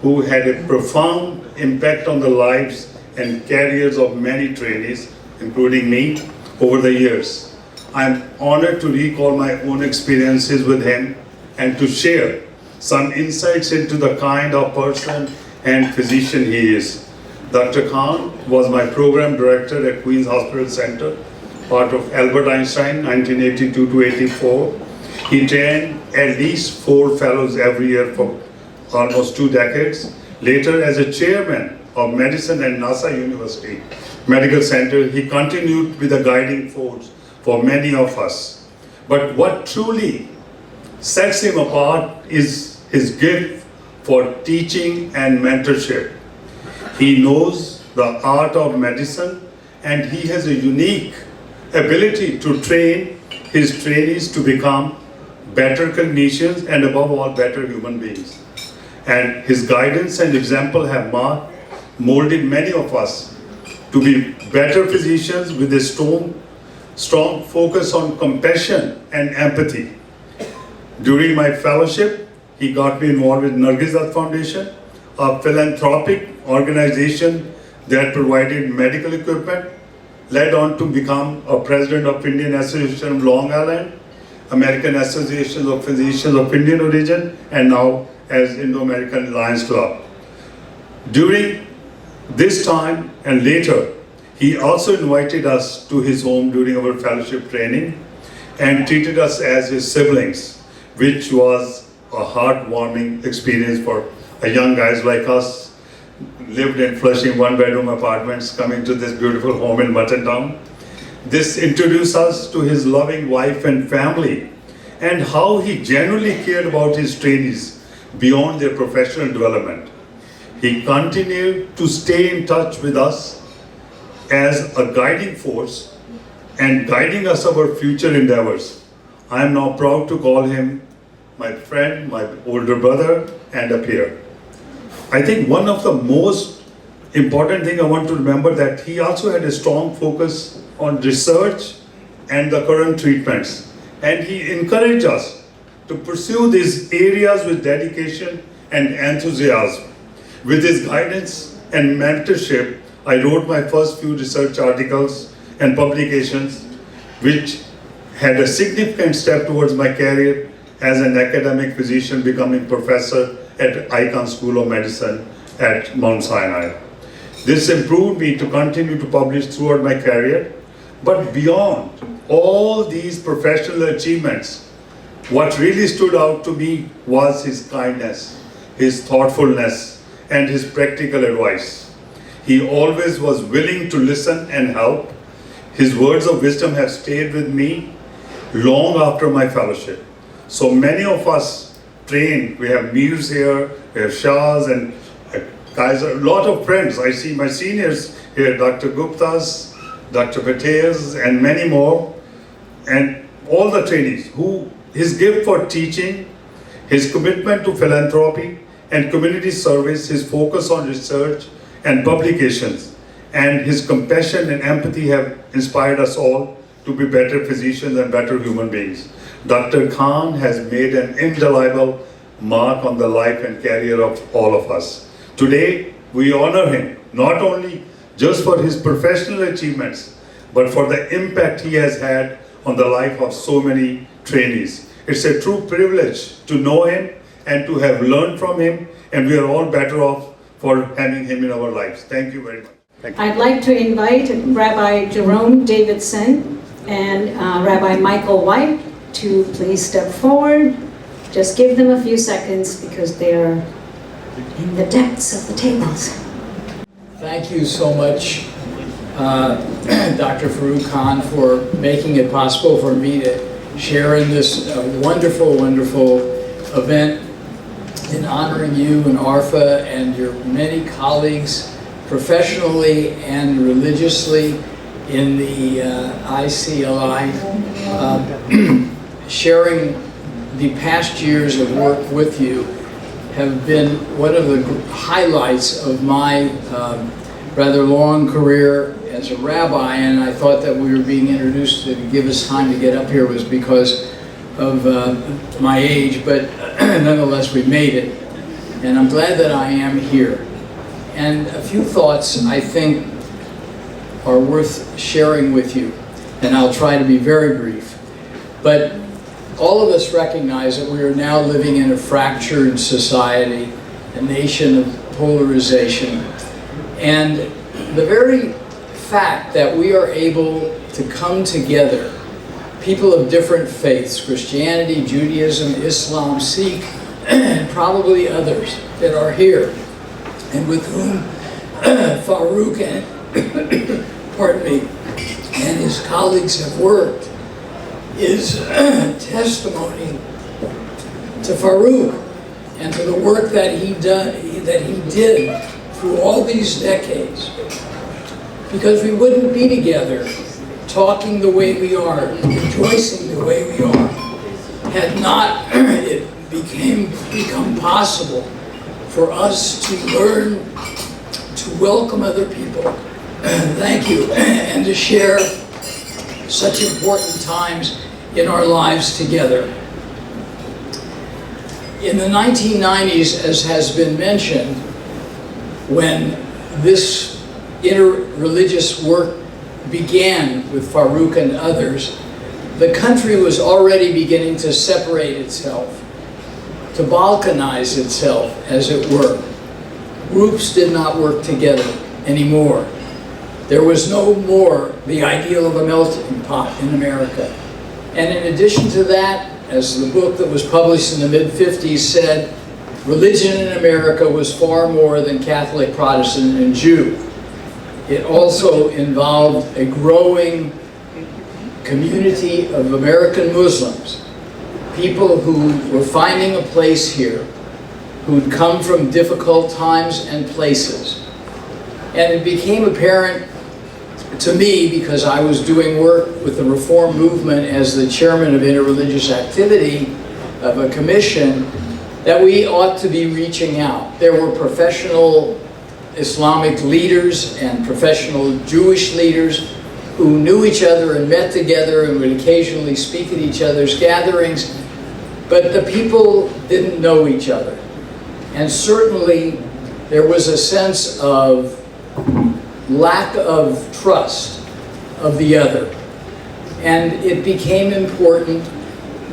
who had a profound impact on the lives and careers of many trainees, including me, over the years. I am honored to recall my own experiences with him and to share some insights into the kind of person and physician he is. Dr. Khan was my program director at Queen's Hospital Center, part of Albert Einstein, 1982 to 84. He trained at least 4 fellows every year for almost 2 decades. Later, as a chairman of medicine at NASA University Medical Center, he continued with a guiding force for many of us. But what truly sets him apart is his gift for teaching and mentorship. He knows the art of medicine and he has a unique ability to train his trainees to become better clinicians and above all better human beings. And his guidance and example have molded many of us to be better physicians with a strong focus on compassion and empathy. During my fellowship, he got me involved with Nargis Foundation, a philanthropic organization that provided medical equipment, led on to become a president of Indian Association of Long Island, American Association of Physicians of Indian Origin, and now as Indo-American Lions Club. During this time and later, he also invited us to his home during our fellowship training and treated us as his siblings, which was a heartwarming experience for young guys like us, lived in Flushing 1-bedroom apartments, coming to this beautiful home in Muttontown. This introduced us to his loving wife and family and how he genuinely cared about his trainees beyond their professional development. He continued to stay in touch with us as a guiding force and guiding us our future endeavors. I am now proud to call him my friend, my older brother, and a peer. I think one of the most important thing I want to remember that he also had a strong focus on research and the current treatments. And he encouraged us to pursue these areas with dedication and enthusiasm. With his guidance and mentorship, I wrote my first few research articles and publications, which had a significant step towards my career as an academic physician, becoming professor at Icahn School of Medicine at Mount Sinai. This improved me to continue to publish throughout my career, but beyond all these professional achievements, what really stood out to me was his kindness, his thoughtfulness, and his practical advice. He always was willing to listen and help. His words of wisdom have stayed with me long after my fellowship. So many of us trained, we have Mirs here, we have Shahs and guys, a lot of friends. I see my seniors here, Dr. Guptas, Dr. Pates, and many more, and all the trainees who his gift for teaching, his commitment to philanthropy and community service, his focus on research and publications, and his compassion and empathy have inspired us all to be better physicians and better human beings. Dr. Khan has made an indelible mark on the life and career of all of us. Today, we honor him not only just for his professional achievements, but for the impact he has had on the life of so many trainees. It's a true privilege to know him and to have learned from him, and we are all better off for having him in our lives. Thank you very much. Thank you. I'd like to invite Rabbi Jerome Davidson and Rabbi Michael White to please step forward. Just give them a few seconds because they're in the depths of the tables. Thank you so much, Dr. Faroque Khan, for making it possible for me to share in this wonderful, wonderful event in honoring you and ARFA and your many colleagues professionally and religiously in the ICLI, sharing the past years of work with you have been one of the highlights of my rather long career as a rabbi, and I thought that we were being introduced to give us time to get up here was because of my age, but nonetheless we made it, and I'm glad that I am here. And a few thoughts I think are worth sharing with you, and I'll try to be very brief. But all of us recognize that we are now living in a fractured society, a nation of polarization, and the very fact that we are able to come together, people of different faiths, Christianity, Judaism, Islam, Sikh, and probably others that are here, and with whom Faroque and, pardon me, and his colleagues have worked, is testimony to Faroque and to the work that he did through all these decades. Because we wouldn't be together talking the way we are, rejoicing the way we are, had not it become possible for us to learn to welcome other people, thank you, and to share such important times in our lives together. In the 1990s, as has been mentioned, when this interreligious work began with Faroque and others, the country was already beginning to separate itself, to balkanize itself, as it were. Groups did not work together anymore. There was no more the ideal of a melting pot in America. And in addition to that, as the book that was published in the mid-50s said, religion in America was far more than Catholic, Protestant, and Jew. It also involved a growing community of American Muslims, people who were finding a place here, who'd come from difficult times and places. And it became apparent to me, because I was doing work with the Reform movement as the chairman of interreligious activity of a commission, that we ought to be reaching out. There were professional Islamic leaders and professional Jewish leaders who knew each other and met together and would occasionally speak at each other's gatherings, but the people didn't know each other. And certainly there was a sense of lack of trust of the other. And it became important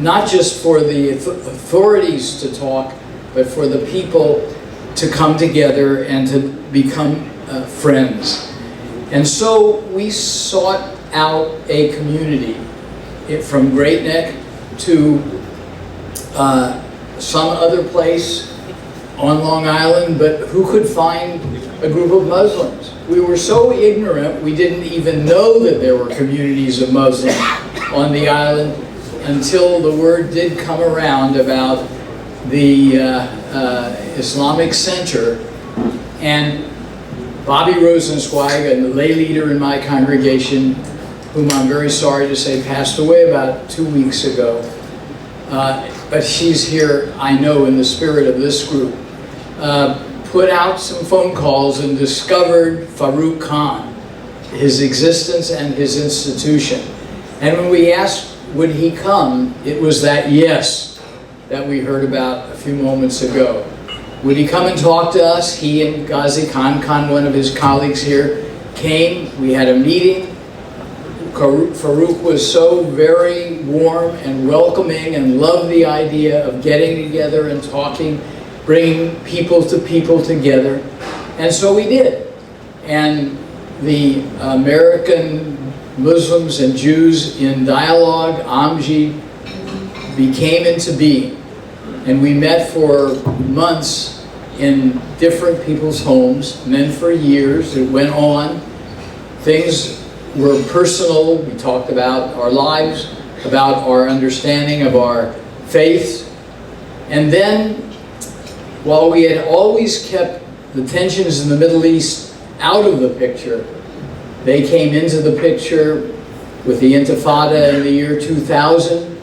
not just for the authorities to talk, but for the people to come together and to become friends. And so we sought out a community from Great Neck to some other place on Long Island, but who could find a group of Muslims? We were so ignorant, we didn't even know that there were communities of Muslims on the island until the word did come around about the Islamic Center. And Bobby Rosenzweig, a lay leader in my congregation, whom I'm very sorry to say passed away about 2 weeks ago, but she's here, I know, in the spirit of this group, put out some phone calls and discovered Faroque Khan, his existence and his institution. And when we asked, would he come, it was that yes that we heard about a few moments ago. Would he come and talk to us? He and Ghazi Khan, one of his colleagues here, came. We had a meeting. Faroque was so very warm and welcoming and loved the idea of getting together and talking, bringing people together. And so we did. And the American Muslims and Jews in Dialogue, AMJI, became into being. And we met for months in different people's homes, and then for years it went on. Things were personal. We talked about our lives, about our understanding of our faith. And then, while we had always kept the tensions in the Middle East out of the picture, they came into the picture with the Intifada in the year 2000.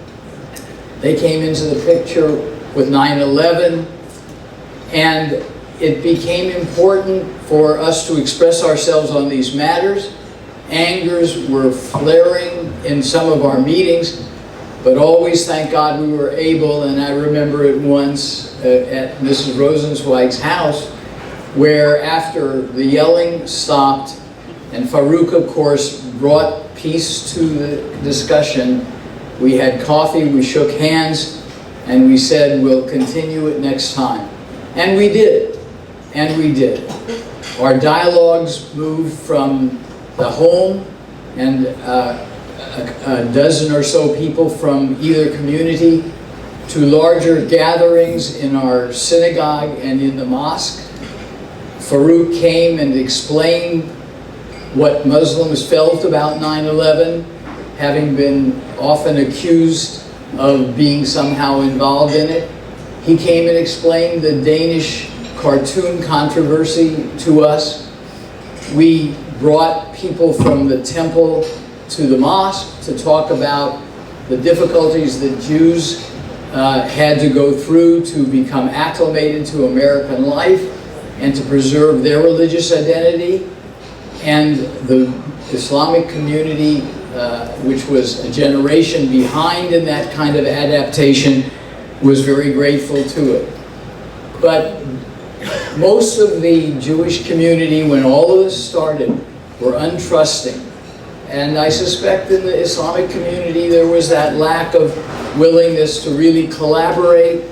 They came into the picture with 9/11, and it became important for us to express ourselves on these matters. Angers were flaring in some of our meetings, but always, thank God, we were able, and I remember it once at Mrs. Rosenzweig's house, where after the yelling stopped, and Faroque, of course, brought peace to the discussion, we had coffee, we shook hands, and we said, we'll continue it next time. And we did. And we did. Our dialogues moved from the home and a dozen or so people from either community to larger gatherings in our synagogue and in the mosque. Faroque came and explained what Muslims felt about 9/11, having been often accused of being somehow involved in it. He came and explained the Danish cartoon controversy to us. We brought people from the temple to the mosque to talk about the difficulties that Jews had to go through to become acclimated to American life and to preserve their religious identity. And the Islamic community, which was a generation behind in that kind of adaptation, was very grateful to it. But most of the Jewish community, when all of this started, were untrusting. And I suspect in the Islamic community there was that lack of willingness to really collaborate.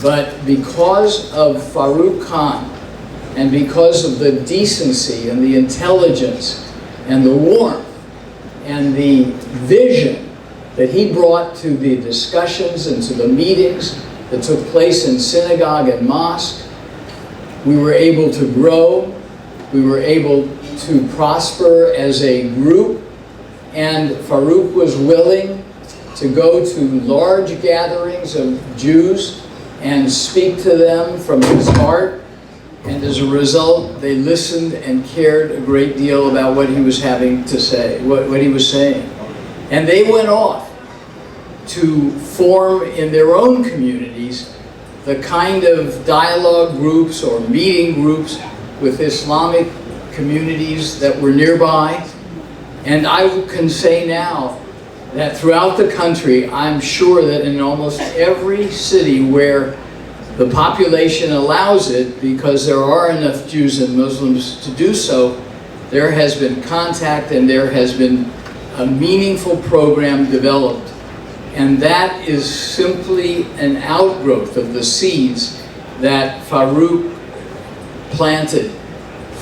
But because of Faroque Khan, and because of the decency and the intelligence and the warmth and the vision that he brought to the discussions and to the meetings that took place in synagogue and mosque, we were able to grow, we were able to prosper as a group, and Faroque was willing to go to large gatherings of Jews and speak to them from his heart, and as a result, they listened and cared a great deal about what he was having to say, what he was saying. And they went off to form in their own communities the kind of dialogue groups or meeting groups with Islamic communities that were nearby. And I can say now that throughout the country, I'm sure that in almost every city where the population allows it, because there are enough Jews and Muslims to do so, there has been contact and there has been a meaningful program developed. And that is simply an outgrowth of the seeds that Faroque planted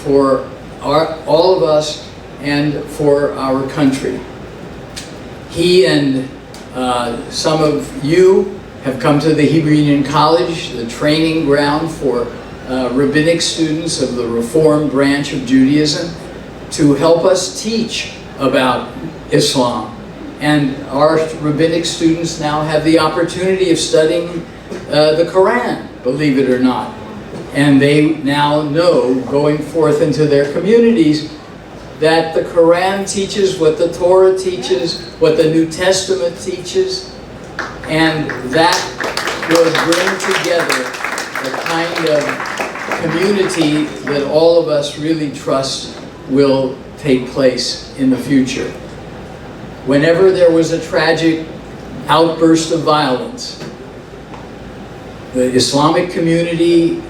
for all of us and for our country. He and some of you have come to the Hebrew Union College, the training ground for rabbinic students of the Reform branch of Judaism, to help us teach about Islam. And our rabbinic students now have the opportunity of studying the Quran, believe it or not. And they now know, going forth into their communities, that the Quran teaches what the Torah teaches, what the New Testament teaches, and that will bring together the kind of community that all of us really trust will take place in the future. Whenever there was a tragic outburst of violence, the Islamic community,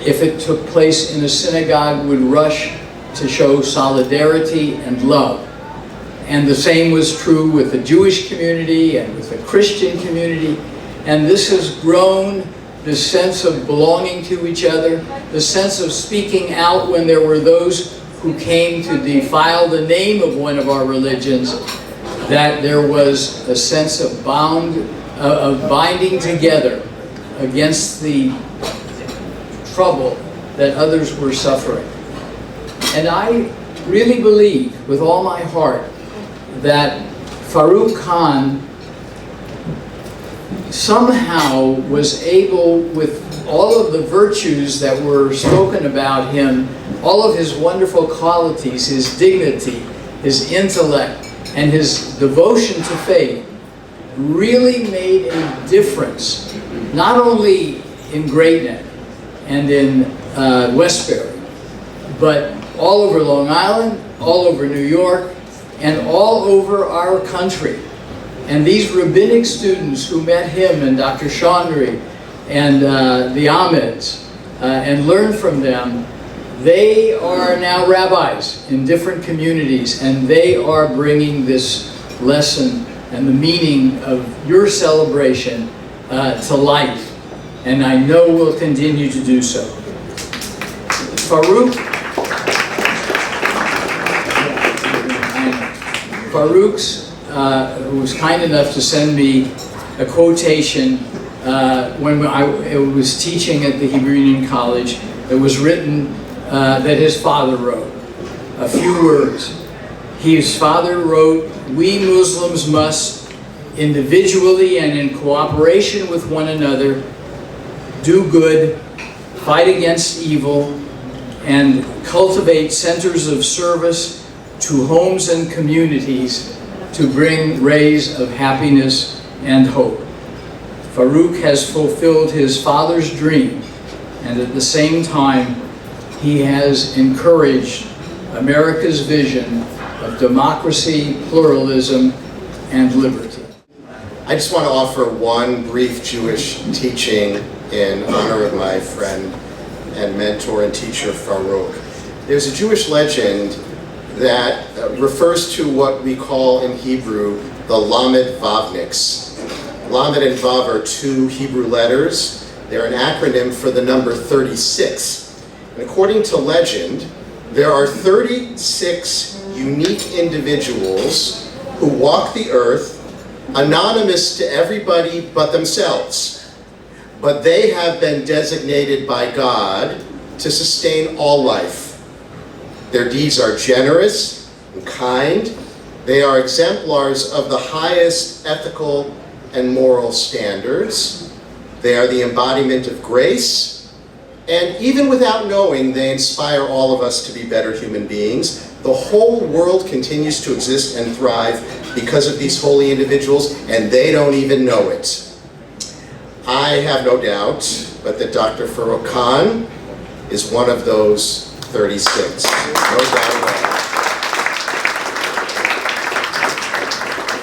if it took place in a synagogue, would rush to show solidarity and love. And the same was true with the Jewish community and with the Christian community. And this has grown this sense of belonging to each other, the sense of speaking out when there were those who came to defile the name of one of our religions, that there was a sense of binding together against the trouble that others were suffering. And I really believe with all my heart that Faroque Khan somehow was able, with all of the virtues that were spoken about him, all of his wonderful qualities, his dignity, his intellect, and his devotion to faith, really made a difference, not only in Great Neck and in Westbury, but all over Long Island, all over New York, and all over our country. And these rabbinic students who met him and Dr. Chandri and the Ahmeds and learned from them, they are now rabbis in different communities, and they are bringing this lesson and the meaning of your celebration to life. And I know we'll continue to do so. Farouk's was kind enough to send me a quotation when I was teaching at the Hebrew Union College. It was written that his father wrote. A few words. His father wrote, "We Muslims must, individually and in cooperation with one another, do good, fight against evil, and cultivate centers of service to homes and communities to bring rays of happiness and hope." Faroque has fulfilled his father's dream, and at the same time, he has encouraged America's vision of democracy, pluralism, and liberty. I just want to offer one brief Jewish teaching in honor of my friend and mentor and teacher Faroque. There's a Jewish legend that refers to what we call in Hebrew the Lamed Vavniks. Lamed and Vav are two Hebrew letters. They're an acronym for the number 36. And according to legend, there are 36 unique individuals who walk the earth, anonymous to everybody but themselves. But they have been designated by God to sustain all life. Their deeds are generous and kind. They are exemplars of the highest ethical and moral standards. They are the embodiment of grace. And even without knowing, they inspire all of us to be better human beings. The whole world continues to exist and thrive because of these holy individuals, and they don't even know it. I have no doubt but that Dr. Faroque Khan is one of those 36. No doubt about it.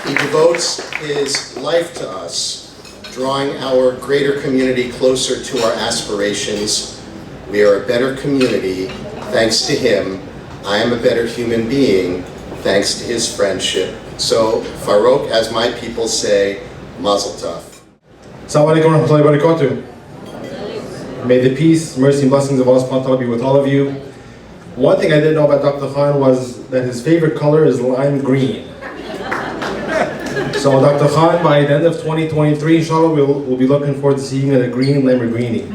He devotes his life to us, drawing our greater community closer to our aspirations. We are a better community thanks to him. I am a better human being thanks to his friendship. So, Faroque, as my people say, Mazel Tov. Assalamu alaikum wa rahmatullahi wa barakatuh. May the peace, mercy, and blessings of Allah subhanahu wa ta'ala be with all of you. One thing I didn't know about Dr. Khan was that his favorite color is lime green. So Dr. Khan, by the end of 2023, inshallah, we'll be looking forward to seeing you in a green Lamborghini.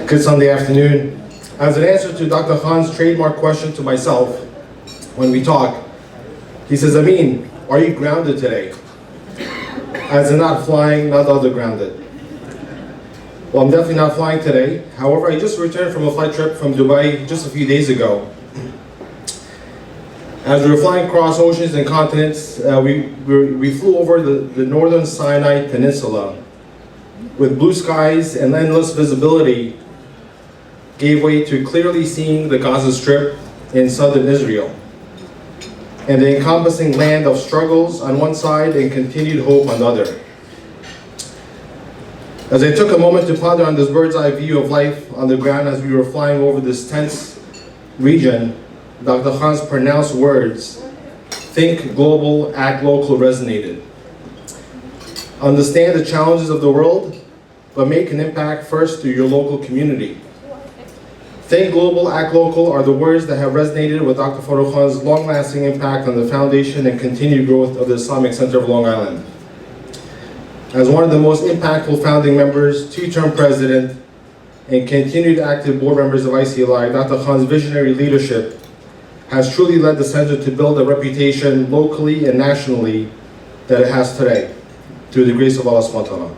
Good Sunday afternoon. As an answer to Dr. Khan's trademark question to myself when we talk, he says, Amin, are you grounded today? As in not flying, not other grounded. Well, I'm definitely not flying today. However, I just returned from a flight trip from Dubai just a few days ago. As we were flying across oceans and continents, we flew over the northern Sinai Peninsula with blue skies and endless visibility gave way to clearly seeing the Gaza Strip in southern Israel and the encompassing land of struggles on one side and continued hope on the other. As I took a moment to ponder on this bird's eye view of life on the ground as we were flying over this tense region, Dr. Khan's pronounced words, think global, act local, resonated. Understand the challenges of the world, but make an impact first through your local community. Think global, act local are the words that have resonated with Dr. Faroque Khan's long-lasting impact on the foundation and continued growth of the Islamic Center of Long Island. As one of the most impactful founding members, two-term president, and continued active board members of ICLI, Dr. Khan's visionary leadership has truly led the center to build a reputation locally and nationally that it has today, through the grace of Allah subhanahu wa ta'ala.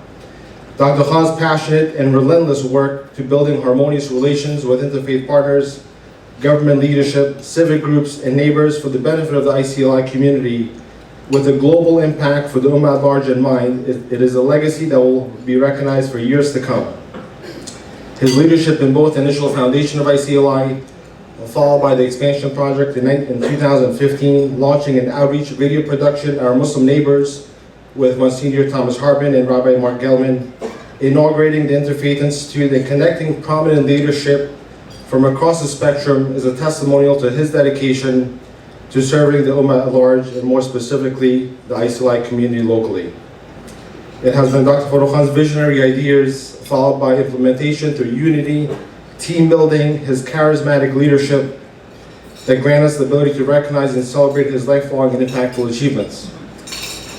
Dr. Khan's passionate and relentless work to building harmonious relations with interfaith partners, government leadership, civic groups, and neighbors for the benefit of the ICLI community with a global impact for the Ummah at large in mind. It is a legacy that will be recognized for years to come. His leadership in both the initial foundation of ICLI, followed by the expansion project in 2015, launching an outreach video production at our Muslim neighbors with Monsignor Thomas Harbin and Rabbi Mark Gelman, inaugurating the Interfaith Institute and connecting prominent leadership from across the spectrum is a testimonial to his dedication to serving the Ummah at large, and more specifically, the ICLI community locally. It has been Dr. Faroque Khan's visionary ideas, followed by implementation through unity, team building, his charismatic leadership, that grant us the ability to recognize and celebrate his lifelong and impactful achievements.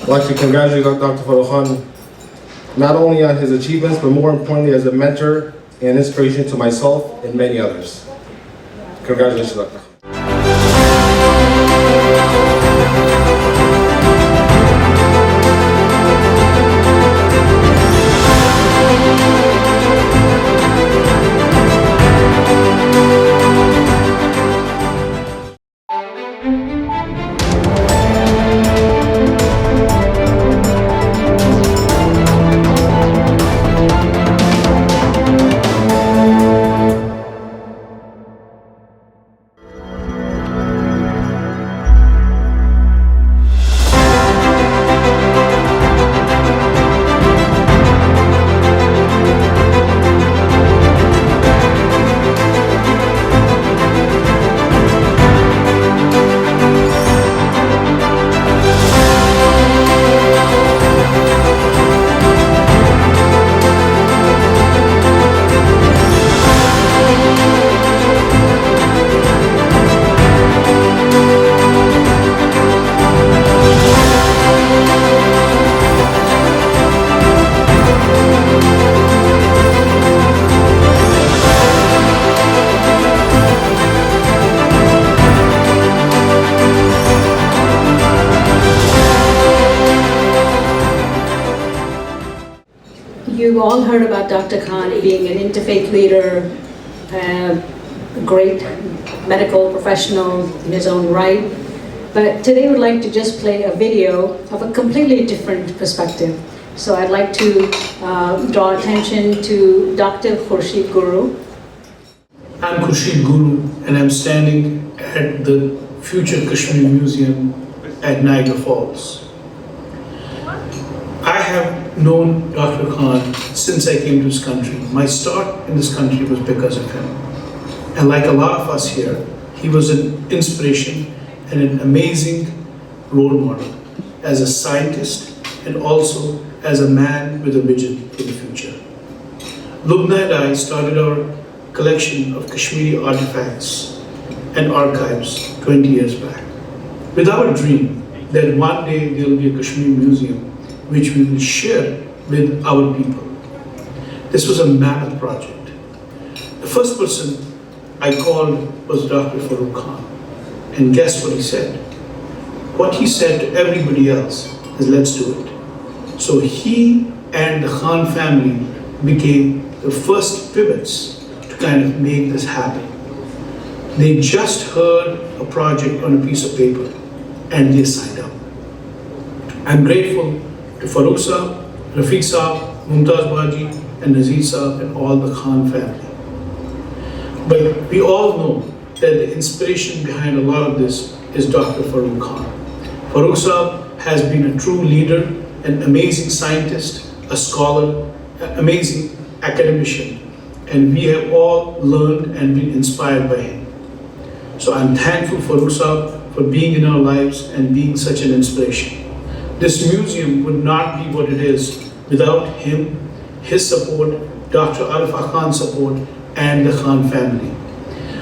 I'd like to congratulate Dr. Faroque Khan not only on his achievements, but more importantly as a mentor and inspiration to myself and many others. Congratulations, Dr. Khan. You all heard about Dr. Khan being an interfaith leader, a great medical professional in his own right. But today we'd like to just play a video of a completely different perspective. So I'd like to draw attention to Dr. Khurshid Guru. I'm Khurshid Guru, and I'm standing at the Future Kashmir Museum at Niagara Falls. I have known Dr. Khan since I came to this country. My start in this country was because of him. And like a lot of us here, he was an inspiration and an amazing role model as a scientist and also as a man with a vision for the future. Lubna and I started our collection of Kashmiri artifacts and archives 20 years back, with our dream that one day there will be a Kashmir museum which we will share with our people. This was a mammoth project. The first person I called was Dr. Faroque Khan. And guess what he said? What he said to everybody else is, let's do it. So he and the Khan family became the first pivots to kind of make this happen. They just heard a project on a piece of paper and they signed up. I'm grateful to Farouk Saab, Rafiq Saab, Mumtaz Baji, and Nazir Saab, and all the Khan family. But we all know that the inspiration behind a lot of this is Dr. Faroque Khan. Farouk Saab has been a true leader, an amazing scientist, a scholar, an amazing academician, and we have all learned and been inspired by him. So I'm thankful for Farouk Saab for being in our lives and being such an inspiration. This museum would not be what it is without him, his support, Dr. Arifat Khan's support, and the Khan family.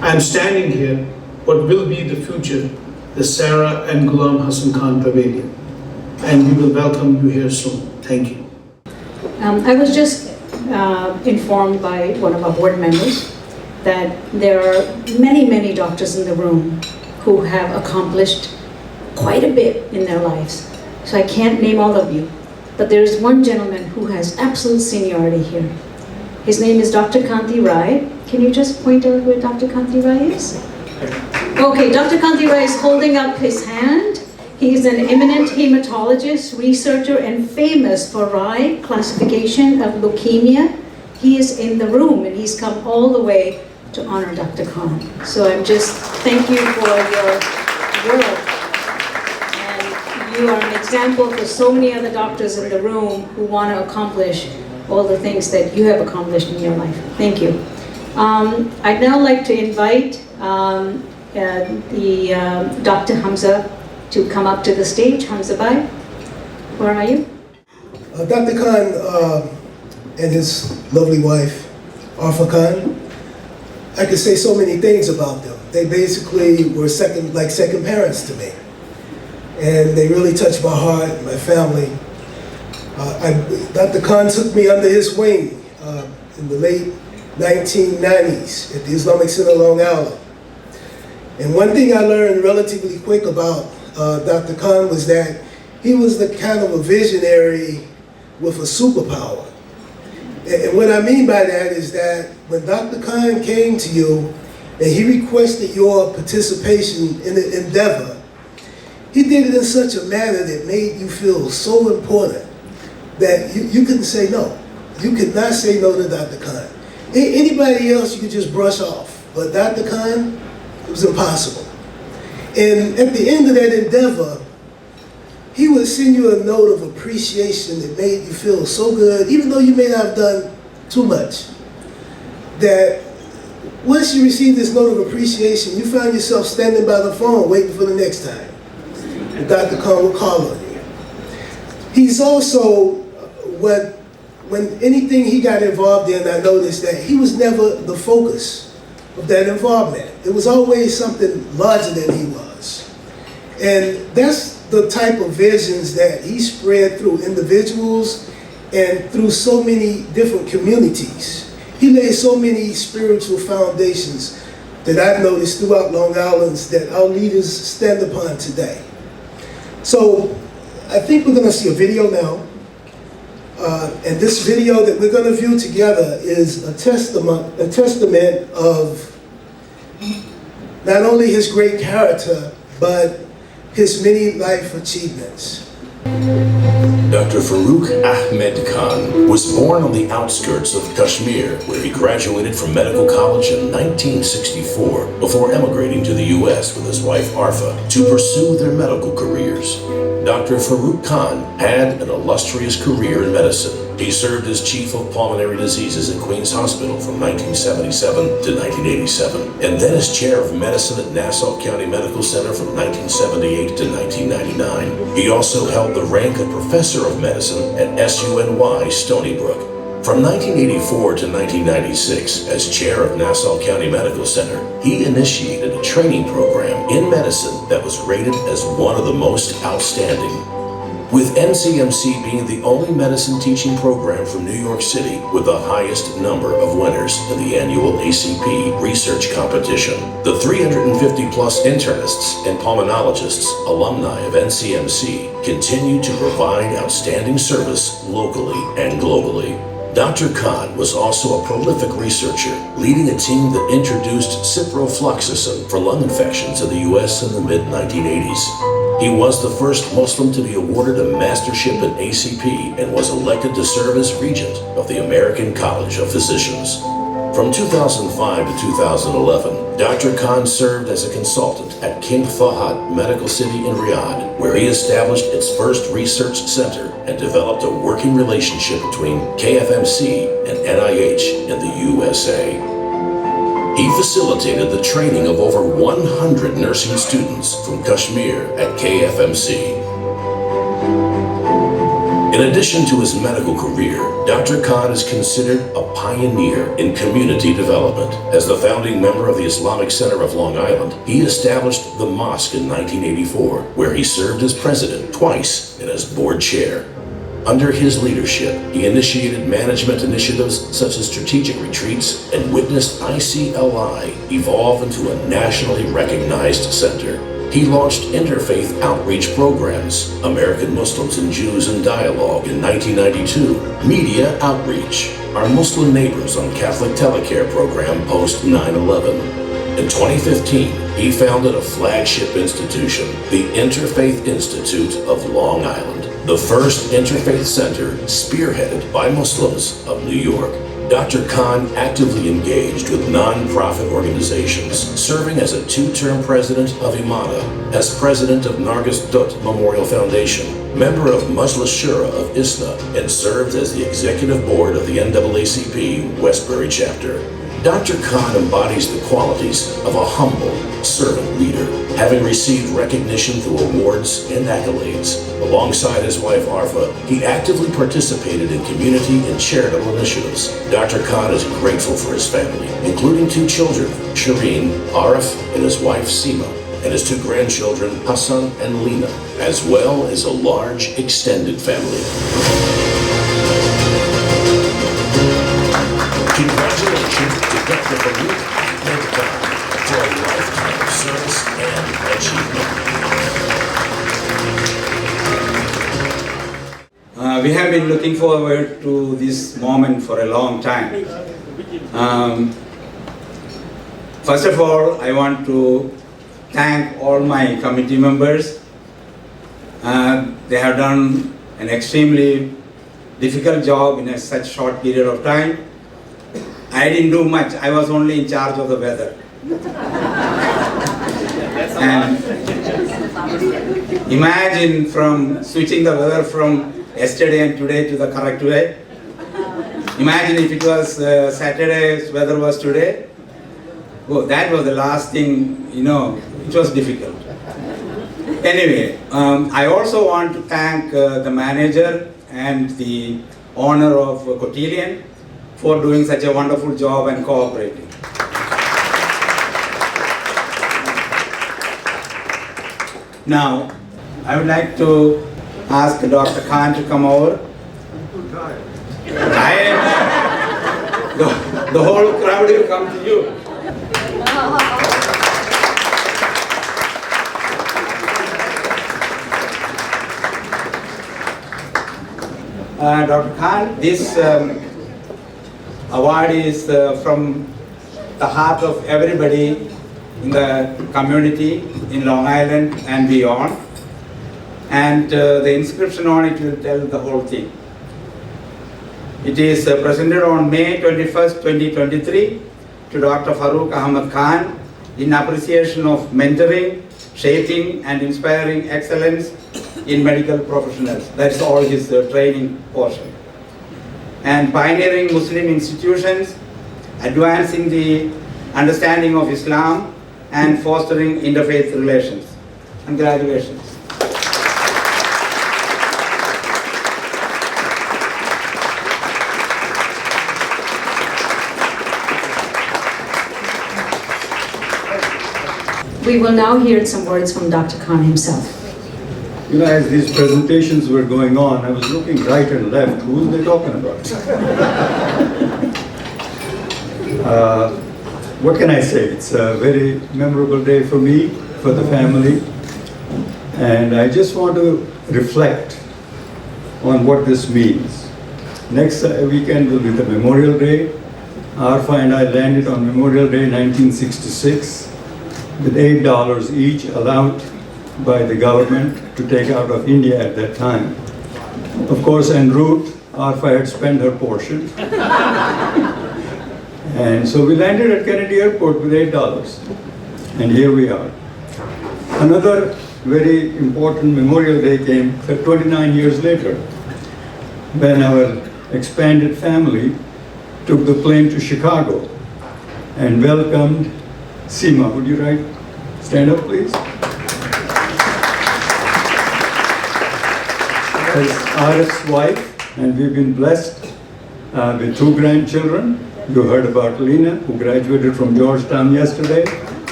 I'm standing here, what will be the future, the Sarah and Ghulam Hassan Khan Pavilion. And we will welcome you here soon. Thank you. I was just informed by one of our board members that there are many, many doctors in the room who have accomplished quite a bit in their lives. So I can't name all of you, but there is one gentleman who has absolute seniority here. His name is Dr. Kanti Rai. Can you just point out where Dr. Kanti Rai is? Okay, Dr. Kantira is holding up his hand. He is an eminent hematologist, researcher, and famous for Faroque classification of leukemia. He is in the room, and he's come all the way to honor Dr. Khan. So I'm just thank you for your work. And you are an example for so many other doctors in the room who want to accomplish all the things that you have accomplished in your life. Thank you. I'd now like to invite Dr. Hamza to come up to the stage. Hamza Bhai, where are you? Dr. Khan and his lovely wife, Arfa Khan, I could say so many things about them. They basically were second parents to me. And they really touched my heart, my family. Dr. Khan took me under his wing in the late 1990s at the Islamic Center, Long Island. And one thing I learned relatively quick about Dr. Khan was that he was the kind of a visionary with a superpower. And what I mean by that is that when Dr. Khan came to you and he requested your participation in the endeavor, he did it in such a manner that made you feel so important that you couldn't say no. You could not say no to Dr. Khan. Anybody else you could just brush off, but Dr. Khan, it was impossible. And at the end of that endeavor, he would send you a note of appreciation that made you feel so good, even though you may not have done too much, that once you received this note of appreciation, you found yourself standing by the phone waiting for the next time. And Dr. Khan would call on you. He's also when anything he got involved in, I noticed that he was never the focus of that involvement. It was always something larger than he was. And that's the type of visions that he spread through individuals and through so many different communities. He laid so many spiritual foundations that I've noticed throughout Long Island that our leaders stand upon today. So I think we're going to see a video now. And this video that we're going to view together is a testament of not only his great character, but his many life achievements. Dr. Faroque Ahmed Khan was born on the outskirts of Kashmir, where he graduated from medical college in 1964 before emigrating to the U.S. with his wife Arfa to pursue their medical careers. Dr. Faroque Khan had an illustrious career in medicine. He served as chief of pulmonary diseases at Queen's Hospital from 1977 to 1987, and then as chair of medicine at Nassau County Medical Center from 1978 to 1999. He also held the rank of professor of medicine at SUNY Stony Brook. From 1984 to 1996, as chair of Nassau County Medical Center, he initiated a training program in medicine that was rated as one of the most outstanding. With NCMC being the only medicine teaching program from New York City with the highest number of winners in the annual ACP research competition. The 350 plus internists and pulmonologists, alumni of NCMC, continue to provide outstanding service locally and globally. Dr. Khan was also a prolific researcher, leading a team that introduced ciprofloxacin for lung infections in the US in the mid-1980s. He was the first Muslim to be awarded a mastership in ACP and was elected to serve as regent of the American College of Physicians. From 2005 to 2011, Dr. Khan served as a consultant at King Fahd Medical City in Riyadh, where he established its first research center and developed a working relationship between KFMC and NIH in the USA. He facilitated the training of over 100 nursing students from Kashmir at KFMC. In addition to his medical career, Dr. Khan is considered a pioneer in community development. As the founding member of the Islamic Center of Long Island, he established the mosque in 1984, where he served as president twice and as board chair. Under his leadership, he initiated management initiatives such as strategic retreats and witnessed ICLI evolve into a nationally recognized center. He launched interfaith outreach programs, American Muslims and Jews in Dialogue in 1992, Media Outreach, Our Muslim Neighbors on Catholic Telecare program post 9/11. In 2015, he founded a flagship institution, the Interfaith Institute of Long Island, the first interfaith center spearheaded by Muslims of New York. Dr. Khan actively engaged with non-profit organizations, serving as a two-term president of Imana, as president of Nargis Dutt Memorial Foundation, member of Majlis Shura of ISNA, and served as the executive board of the NAACP Westbury chapter. Dr. Khan embodies the qualities of a humble servant leader, having received recognition through awards and accolades. Alongside his wife Arfa, he actively participated in community and charitable initiatives. Dr. Khan is grateful for his family, including 2 children, Shireen, Arif, and his wife Seema, and his 2 grandchildren, Hassan and Lena, as well as a large extended family. Congratulations to Dr. Faroque Ahmed Khan for a lifetime of service and achievement. We have been looking forward to this moment for a long time. First of all, I want to thank all my committee members. They have done an extremely difficult job in such short period of time. I didn't do much. I was only in charge of the weather. And imagine from switching the weather from yesterday and today to the correct way. Imagine if it was Saturday's weather was today. Oh, that was the last thing, it was difficult. Anyway, I also want to thank the manager and the owner of Cotillion for doing such a wonderful job and cooperating. Now, I would like to ask Dr. Khan to come over. The whole crowd will come to you. Dr. Khan, this award is from the heart of everybody in the community in Long Island and beyond. And the inscription on it will tell the whole thing. It is presented on May 21st, 2023 to Dr. Faroque Ahmed Khan in appreciation of mentoring, shaping and inspiring excellence in medical professionals. That's all his training portion. And pioneering Muslim institutions, advancing the understanding of Islam and fostering interfaith relations. Congratulations. We will now hear some words from Dr. Khan himself. As these presentations were going on, I was looking right and left. Who are they talking about? What can I say? It's a very memorable day for me, for the family. And I just want to reflect on what this means. Next weekend will be the Memorial Day. Arfa and I landed on Memorial Day 1966 with $8 each allowed by the government to take out of India at that time. Of course, en route, Arfa had spent her portion. And so we landed at Kennedy Airport with $8. And here we are. Another very important Memorial Day came 29 years later, when our expanded family took the plane to Chicago and welcomed Seema. Would you stand up, please? As Arif's wife, and we've been blessed with 2 grandchildren. You heard about Lena, who graduated from Georgetown yesterday,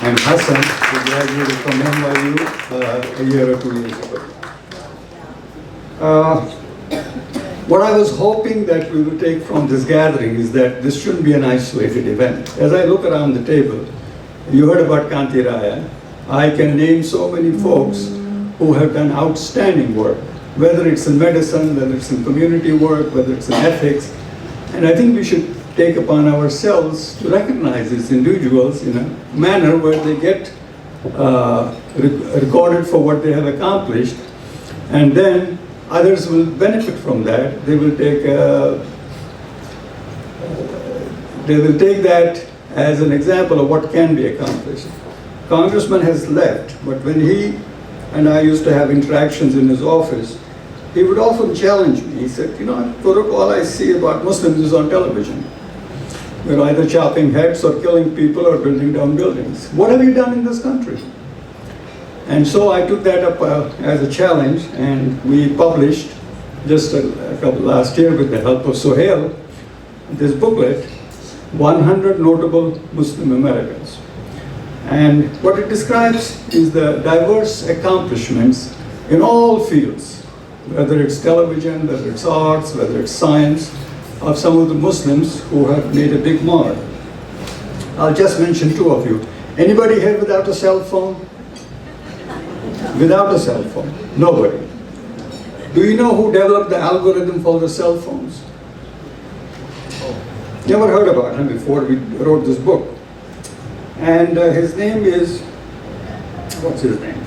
and Hassan, who graduated from NYU a year or 2 years ago. What I was hoping that we would take from this gathering is that this shouldn't be an isolated event. As I look around the table, you heard about Kanti Raya. I can name so many folks who have done outstanding work, whether it's in medicine, whether it's in community work, whether it's in ethics. And I think we should take upon ourselves to recognize these individuals in a manner where they get recorded for what they have accomplished, and then others will benefit from that. They will take that as an example of what can be accomplished. Congressman has left, but when he and I used to have interactions in his office, he would often challenge me. He said, you know, Faroque, all I see about Muslims is on television. They're either chopping heads or killing people or building down buildings. What have you done in this country? And so I took that up as a challenge, and we published just a couple last year with the help of Sohail this booklet, 100 Notable Muslim Americans. And what it describes is the diverse accomplishments in all fields, whether it's television, whether it's arts, whether it's science, of some of the Muslims who have made a big mark. I'll just mention two of you. Anybody here without a cell phone? Without a cell phone? Nobody. Do you know who developed the algorithm for the cell phones? Never heard about him before we wrote this book. And his name is, what's his name?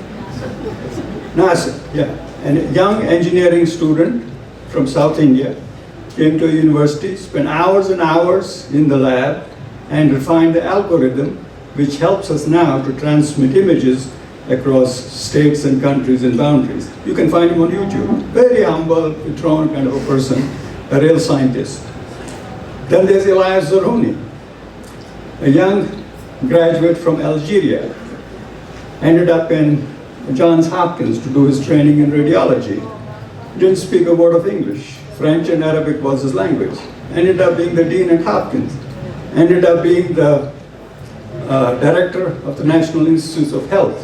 Nasser, yeah. And a young engineering student from South India, came to a university, spent hours and hours in the lab, and refined the algorithm which helps us now to transmit images across states and countries and boundaries. You can find him on YouTube. Very humble, withdrawn kind of a person, a real scientist. Then there's Elias Zaruni, a young graduate from Algeria, ended up in Johns Hopkins to do his training in radiology. Didn't speak a word of English. French and Arabic was his language. Ended up being the dean at Hopkins. Ended up being the director of the National Institutes of Health.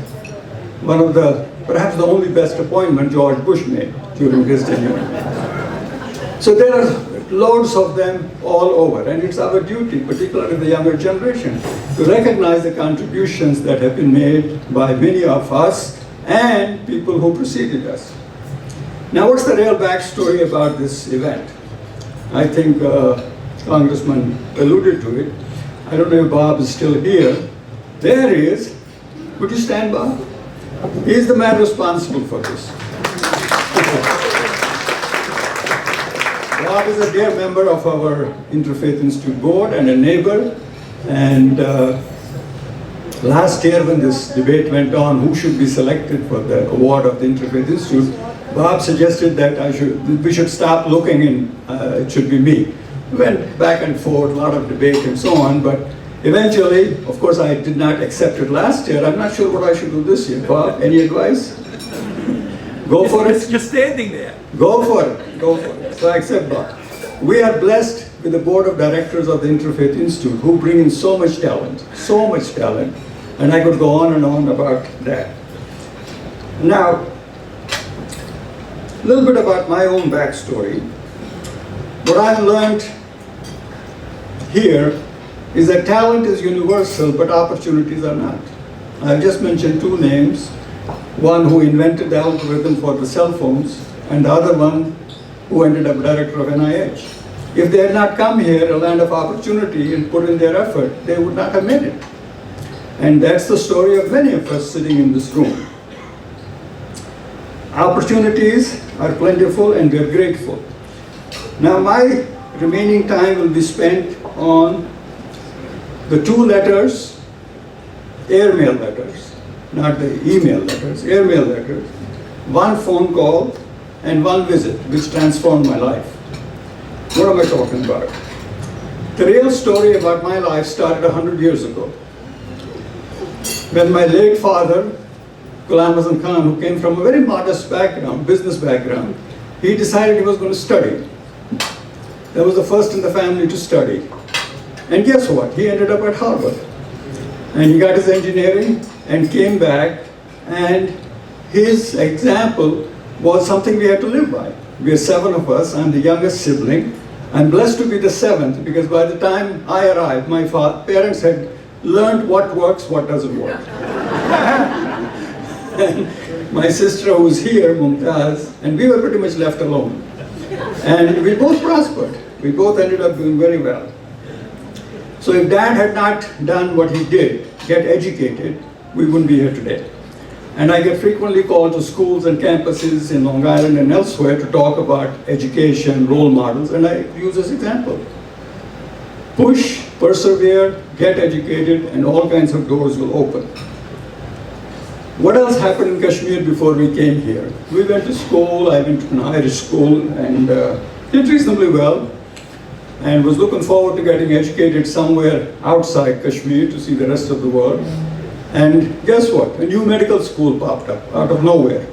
One of the, perhaps the only best appointment George Bush made during his tenure. So there are loads of them all over, and it's our duty, particularly the younger generation, to recognize the contributions that have been made by many of us and people who preceded us. Now, what's the real backstory about this event? I think Congressman alluded to it. I don't know if Bob is still here. There he is. Would you stand, Bob? He's the man responsible for this. Bob is a dear member of our Interfaith Institute board and a neighbor. And last year when this debate went on, who should be selected for the award of the Interfaith Institute, Bob suggested that we should stop looking and it should be me. We went back and forth, a lot of debate and so on, but eventually, of course, I did not accept it last year. I'm not sure what I should do this year. Bob, any advice? Go for it? You're standing there. Go for it. Go for it. So I accept Bob. We are blessed with the board of directors of the Interfaith Institute who bring in so much talent, and I could go on and on about that. Now, a little bit about my own backstory. What I've learned here is that talent is universal, but opportunities are not. I've just mentioned two names, one who invented the algorithm for the cell phones, and the other one who ended up director of NIH. If they had not come here, a land of opportunity, and put in their effort, they would not have made it. And that's the story of many of us sitting in this room. Opportunities are plentiful and we're grateful. Now my remaining time will be spent on the two letters, airmail letters, not the email letters, airmail letters, one phone call and one visit, which transformed my life. What am I talking about? The real story about my life started 100 years ago. When my late father, Ghulam Azam Khan, who came from a very modest background, business background, he decided he was going to study. That was the first in the family to study. And guess what? He ended up at Harvard. And he got his engineering and came back, and his example was something we had to live by. We are 7 of us. I'm the youngest sibling. I'm blessed to be the 7th because by the time I arrived, my parents had learned what works, what doesn't work. And my sister who was here, Mumtaz, and we were pretty much left alone. And we both prospered. We both ended up doing very well. So if Dad had not done what he did, get educated, we wouldn't be here today. And I get frequently called to schools and campuses in Long Island and elsewhere to talk about education, role models, and I use this example. Push, persevere, get educated, and all kinds of doors will open. What else happened in Kashmir before we came here? We went to school, I went to an Irish school, and did reasonably well, and was looking forward to getting educated somewhere outside Kashmir to see the rest of the world. And guess what? A new medical school popped up out of nowhere.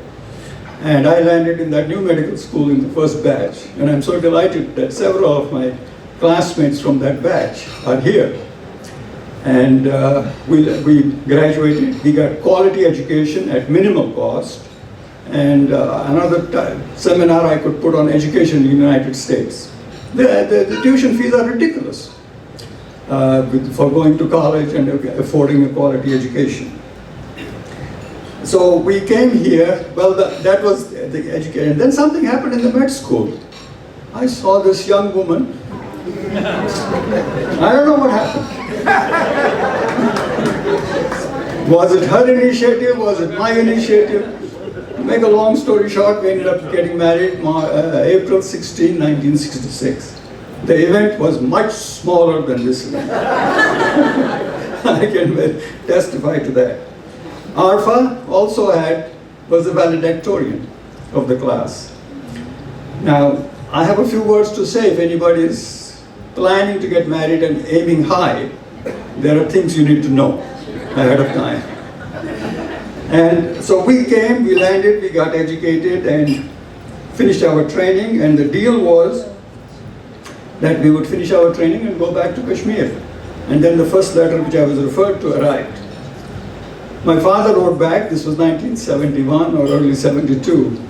And I landed in that new medical school in the first batch. And I'm so delighted that several of my classmates from that batch are here. And we graduated, we got quality education at minimal cost. And another seminar I could put on education in the United States. The tuition fees are ridiculous. For going to college and affording a quality education. So we came here, well, that was the education. And then something happened in the med school. I saw this young woman. I don't know what happened. Was it her initiative? Was it my initiative? To make a long story short, we ended up getting married April 16, 1966. The event was much smaller than this event. I can testify to that. Arfa also was a valedictorian of the class. Now, I have a few words to say. If anybody is planning to get married and aiming high, there are things you need to know ahead of time. And so we came, we landed, we got educated and finished our training, and the deal was that we would finish our training and go back to Kashmir. And then the first letter which I was referred to arrived. My father wrote back, this was 1971 or early 72,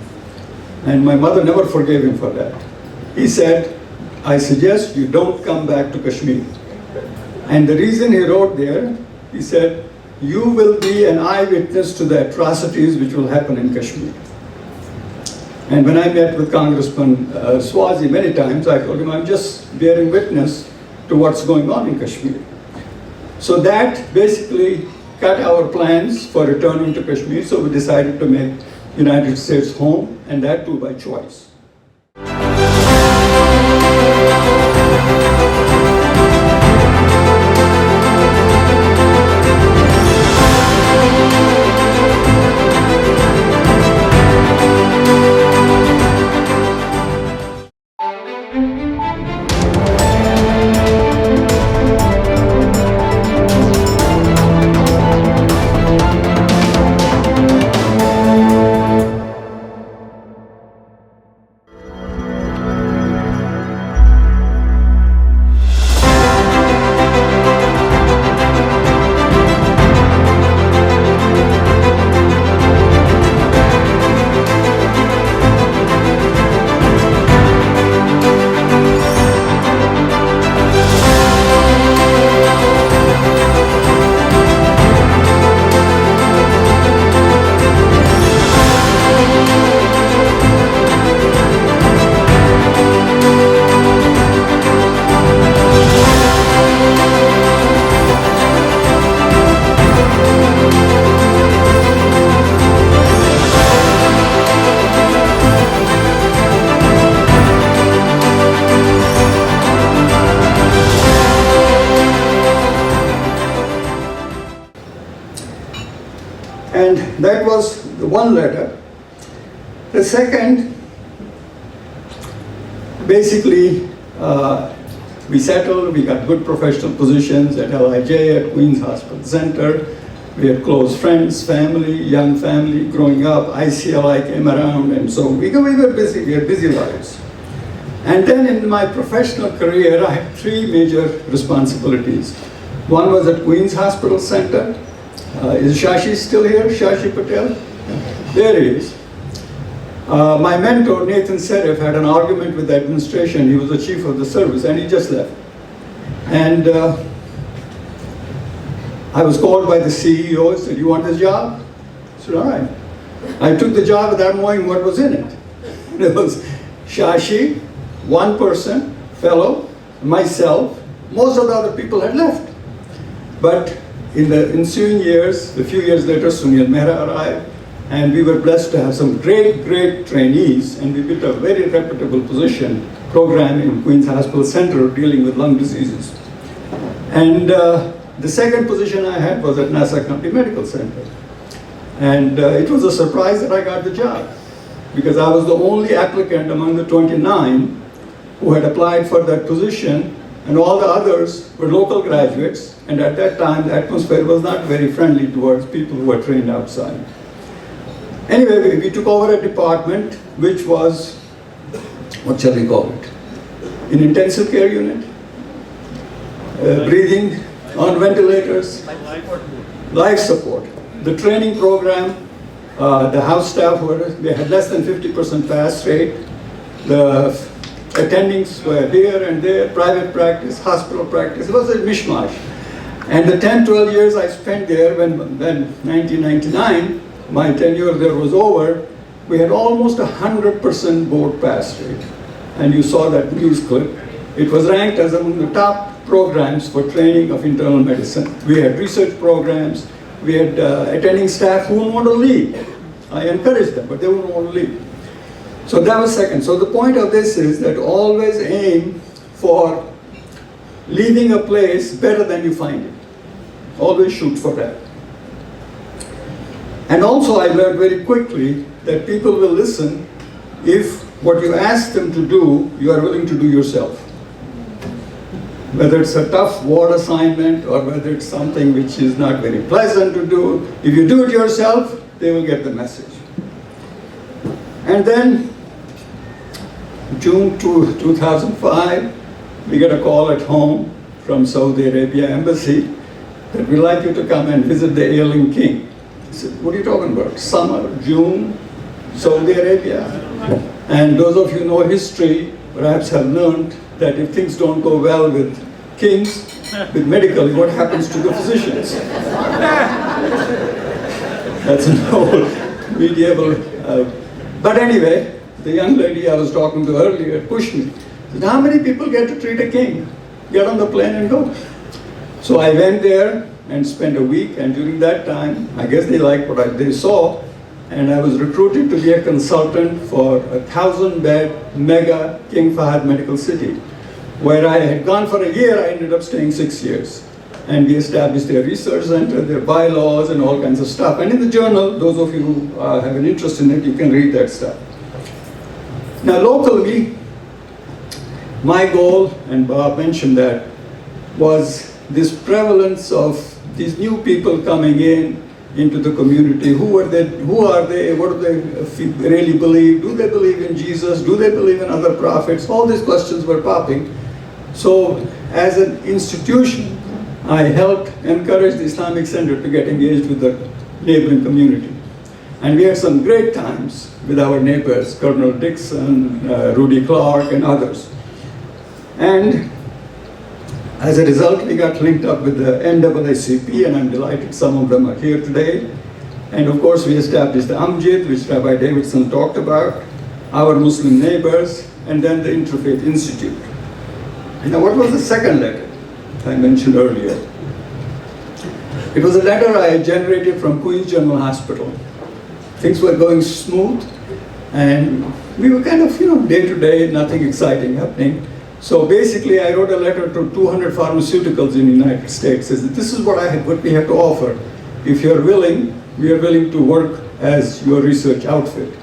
and my mother never forgave him for that. He said, I suggest you don't come back to Kashmir. And the reason he wrote there, he said, you will be an eyewitness to the atrocities which will happen in Kashmir. And when I met with Congressman Swazi many times, I told him, I'm just bearing witness to what's going on in Kashmir. So that basically cut our plans for returning to Kashmir, so we decided to make United States home, and that too by choice. And that was the one letter. The second, basically, we settled, we got good professional positions at LIJ, at Queens Hospital Center. We had close friends, family, young family growing up. ICLI came around, and so we were busy, we had busy lives. And then in my professional career, I had three major responsibilities. One was at Queens Hospital Center. Is Shashi still here? Shashi Patel? There he is. My mentor, Nathan Serif, had an argument with the administration. He was the chief of the service, and he just left. And I was called by the CEO. He said, you want this job? I said, all right. I took the job without knowing what was in it. It was Shashi, one person, fellow, myself. Most of the other people had left. But In the ensuing years, a few years later, Sunil Mehra arrived, and we were blessed to have some great trainees, and we built a very reputable program in Queens Hospital Center dealing with lung diseases. And the second position I had was at Nassau County Medical Center. And it was a surprise that I got the job, because I was the only applicant among the 29 who had applied for that position, and all the others were local graduates, and at that time the atmosphere was not very friendly towards people who were trained outside. Anyway, we took over a department which was, what shall we call it, an intensive care unit, breathing on ventilators, life support. The training program, the house staff they had less than 50% pass rate. The attendings were here and there, private practice, hospital practice. It was a mishmash. And the 10, 12 years I spent there, when 1999, my tenure there was over, we had almost 100% board pass rate. And you saw that news clip. It was ranked as among the top programs for training of internal medicine. We had research programs, we had attending staff who wouldn't want to leave. I encouraged them, but they wouldn't want to leave. So that was second. So the point of this is that always aim for leaving a place better than you find it. Always shoot for that. And also I learned very quickly that people will listen if what you ask them to do, you are willing to do yourself. Whether it's a tough ward assignment or whether it's something which is not very pleasant to do, if you do it yourself, they will get the message. And then, June 2005, we get a call at home from Saudi Arabia Embassy that we'd like you to come and visit the ailing king. I said, what are you talking about? Summer, June, Saudi Arabia. And those of you who know history perhaps have learned that if things don't go well with kings, with medically, what happens to the physicians? That's an old medieval. But anyway, the young lady I was talking to earlier pushed me. Said, how many people get to treat a king? Get on the plane and go. So I went there and spent a week, and during that time, I guess they liked what they saw, and I was recruited to be a consultant for a 1,000-bed mega King Fahd medical city. Where I had gone for a year, I ended up staying 6 years. And we established their research center, their bylaws, and all kinds of stuff. And in the journal, those of you who have an interest in it, you can read that stuff. Now locally, my goal, and Bob mentioned that, was this prevalence of these new people coming into the community. Who are they? What do they really believe? Do they believe in Jesus? Do they believe in other prophets? All these questions were popping. So as an institution, I helped encourage the Islamic Center to get engaged with the neighboring community. And we had some great times with our neighbors, Colonel Dixon, Rudy Clark, and others. And as a result, we got linked up with the NAACP, and I'm delighted some of them are here today. And of course, we established the Amjid, which Rabbi Davidson talked about, our Muslim neighbors, and then the Interfaith Institute. Now, what was the second letter I mentioned earlier? It was a letter I had generated from Queens General Hospital. Things were going smooth, and we were kind of, day to day, nothing exciting happening. So basically, I wrote a letter to 200 pharmaceuticals in the United States. Says, this is what we have to offer. If you're willing, we are willing to work as your research outfit.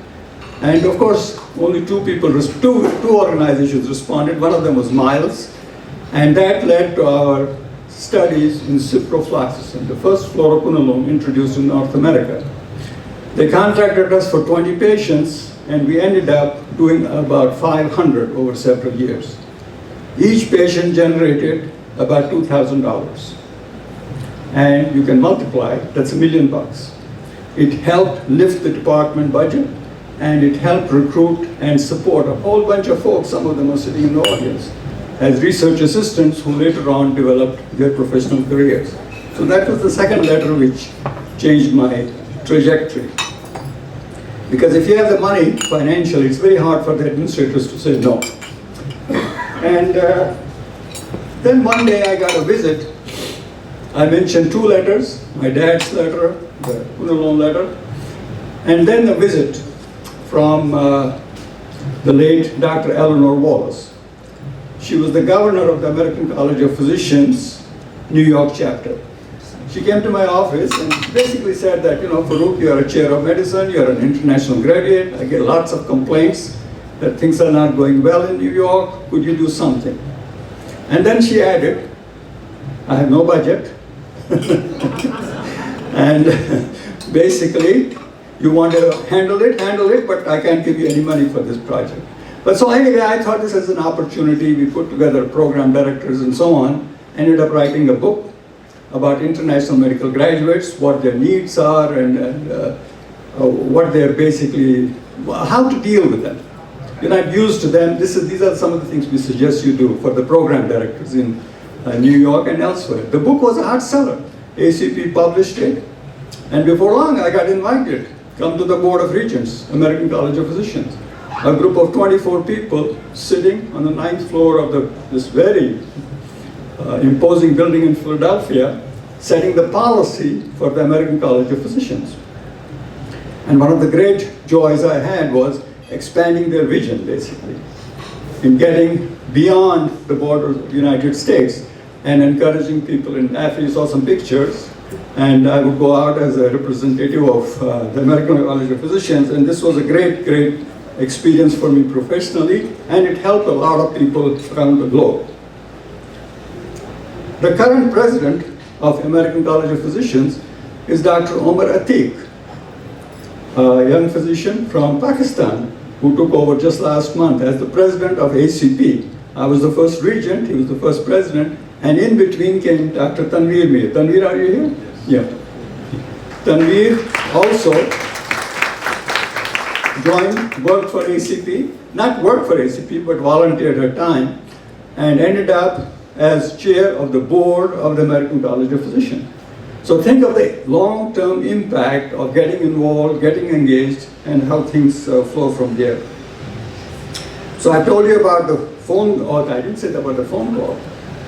And of course, only two organizations responded. One of them was Miles, and that led to our studies in ciprofloxacin, the first fluoroquinolone introduced in North America. They contracted us for 20 patients, and we ended up doing about 500 over several years. Each patient generated about $2,000. And you can multiply, that's $1 million. It helped lift the department budget, and it helped recruit and support a whole bunch of folks, some of them are sitting in the audience, as research assistants who later on developed their professional careers. So that was the second letter which changed my trajectory. Because if you have the money financially, it's very hard for the administrators to say no. And then one day I got a visit I mentioned 2 letters, my dad's letter, the Punalon letter, and then a visit from the late Dr. Eleanor Wallace. She was the governor of the American College of Physicians, New York chapter. She came to my office and basically said that, Farouk, you are a chair of medicine, you are an international graduate, I get lots of complaints that things are not going well in New York, could you do something? And then she added, I have no budget, and basically, you want to handle it, but I can't give you any money for this project. But so anyway, I thought this as an opportunity. We put together program directors and so on, ended up writing a book about international medical graduates, what their needs are, and what they're basically, how to deal with them. You're not used to them. These are some of the things we suggest you do for the program directors in New York and elsewhere. The book was a hard seller. ACP published it, and before long I got invited. Come to the Board of Regents, American College of Physicians. A group of 24 people sitting on the 9th floor of this very imposing building in Philadelphia, setting the policy for the American College of Physicians. And one of the great joys I had was expanding their vision, basically, in getting beyond the borders of the United States and encouraging people. And after you saw some pictures, and I would go out as a representative of the American College of Physicians, and this was a great, great experience for me professionally, and it helped a lot of people around the globe. The current president of American College of Physicians is Dr. Omar Atiq, a young physician from Pakistan who took over just last month as the president of ACP. I was the first regent, he was the first president, and in between came Dr. Tanveer Mir. Tanveer, are you here? Yeah. Tanveer also worked for ACP, not worked for ACP, but volunteered her time, and ended up as chair of the board of the American College of Physicians. So think of the long-term impact of getting involved, getting engaged, and how things flow from there. So I told you about the phone, or I didn't say about the phone call.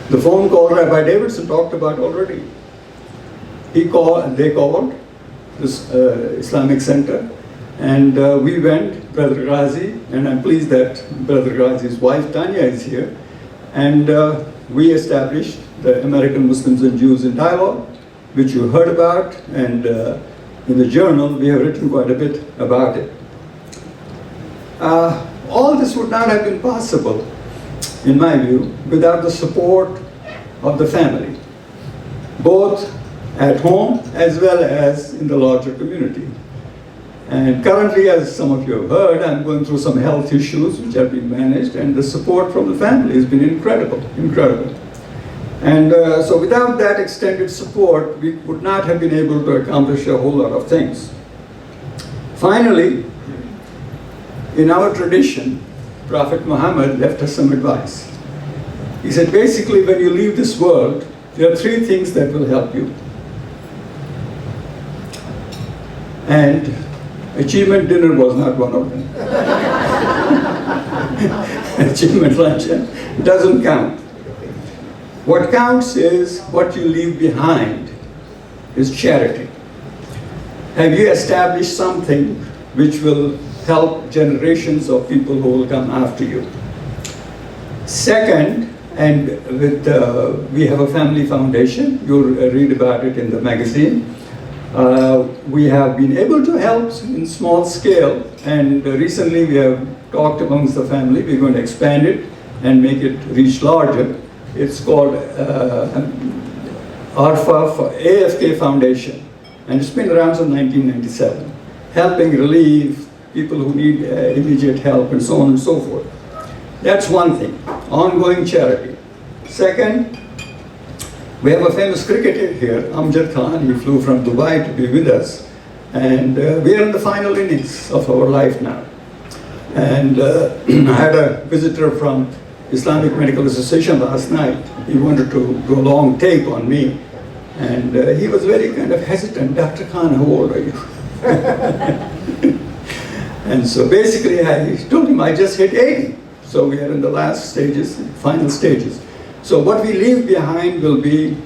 The phone call Rabbi Davidson talked about already. They called this Islamic Center, and we went, Brother Ghazi, and I'm pleased that Brother Ghazi's wife Tanya is here, and we established the American Muslims and Jews in Dialogue, which you heard about, and in the journal we have written quite a bit about it. All this would not have been possible, in my view, without the support of the family, both at home as well as in the larger community. And currently, as some of you have heard, I'm going through some health issues which have been managed, and the support from the family has been incredible, incredible. And so without that extended support, we would not have been able to accomplish a whole lot of things. Finally, in our tradition, Prophet Muhammad left us some advice. He said, basically, when you leave this world, there are 3 things that will help you. And achievement dinner was not one of them. Achievement luncheon doesn't count. What counts is what you leave behind is charity. Have you established something which will help generations of people who will come after you? Second, and we have a family foundation, you'll read about it in the magazine. We have been able to help in small scale, and recently we have talked amongst the family. We're going to expand it and make it reach larger. It's called AFK Foundation, and it's been around since 1997, helping relieve people who need immediate help and so on and so forth. That's one thing, ongoing charity. Second, we have a famous cricketer here, Amjad Khan. He flew from Dubai to be with us, and we are in the final innings of our life now. And I had a visitor from Islamic Medical Association last night. He wanted to do a long tape on me, and he was very kind of hesitant. Dr. Khan, how old are you? And so basically I told him I just hit 80. So we are in the last stages, final stages. So what we leave behind will be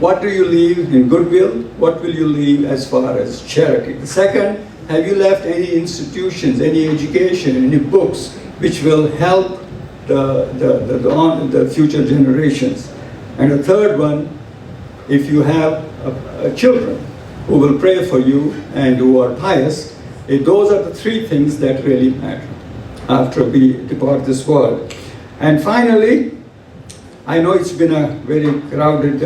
what do you leave in goodwill? What will you leave as far as charity? The second, have you left any institutions, any education, any books which will help the future generations? And the third one, if you have children who will pray for you and who are pious, those are the three things that really matter after we depart this world. And finally, I know it's been a very crowded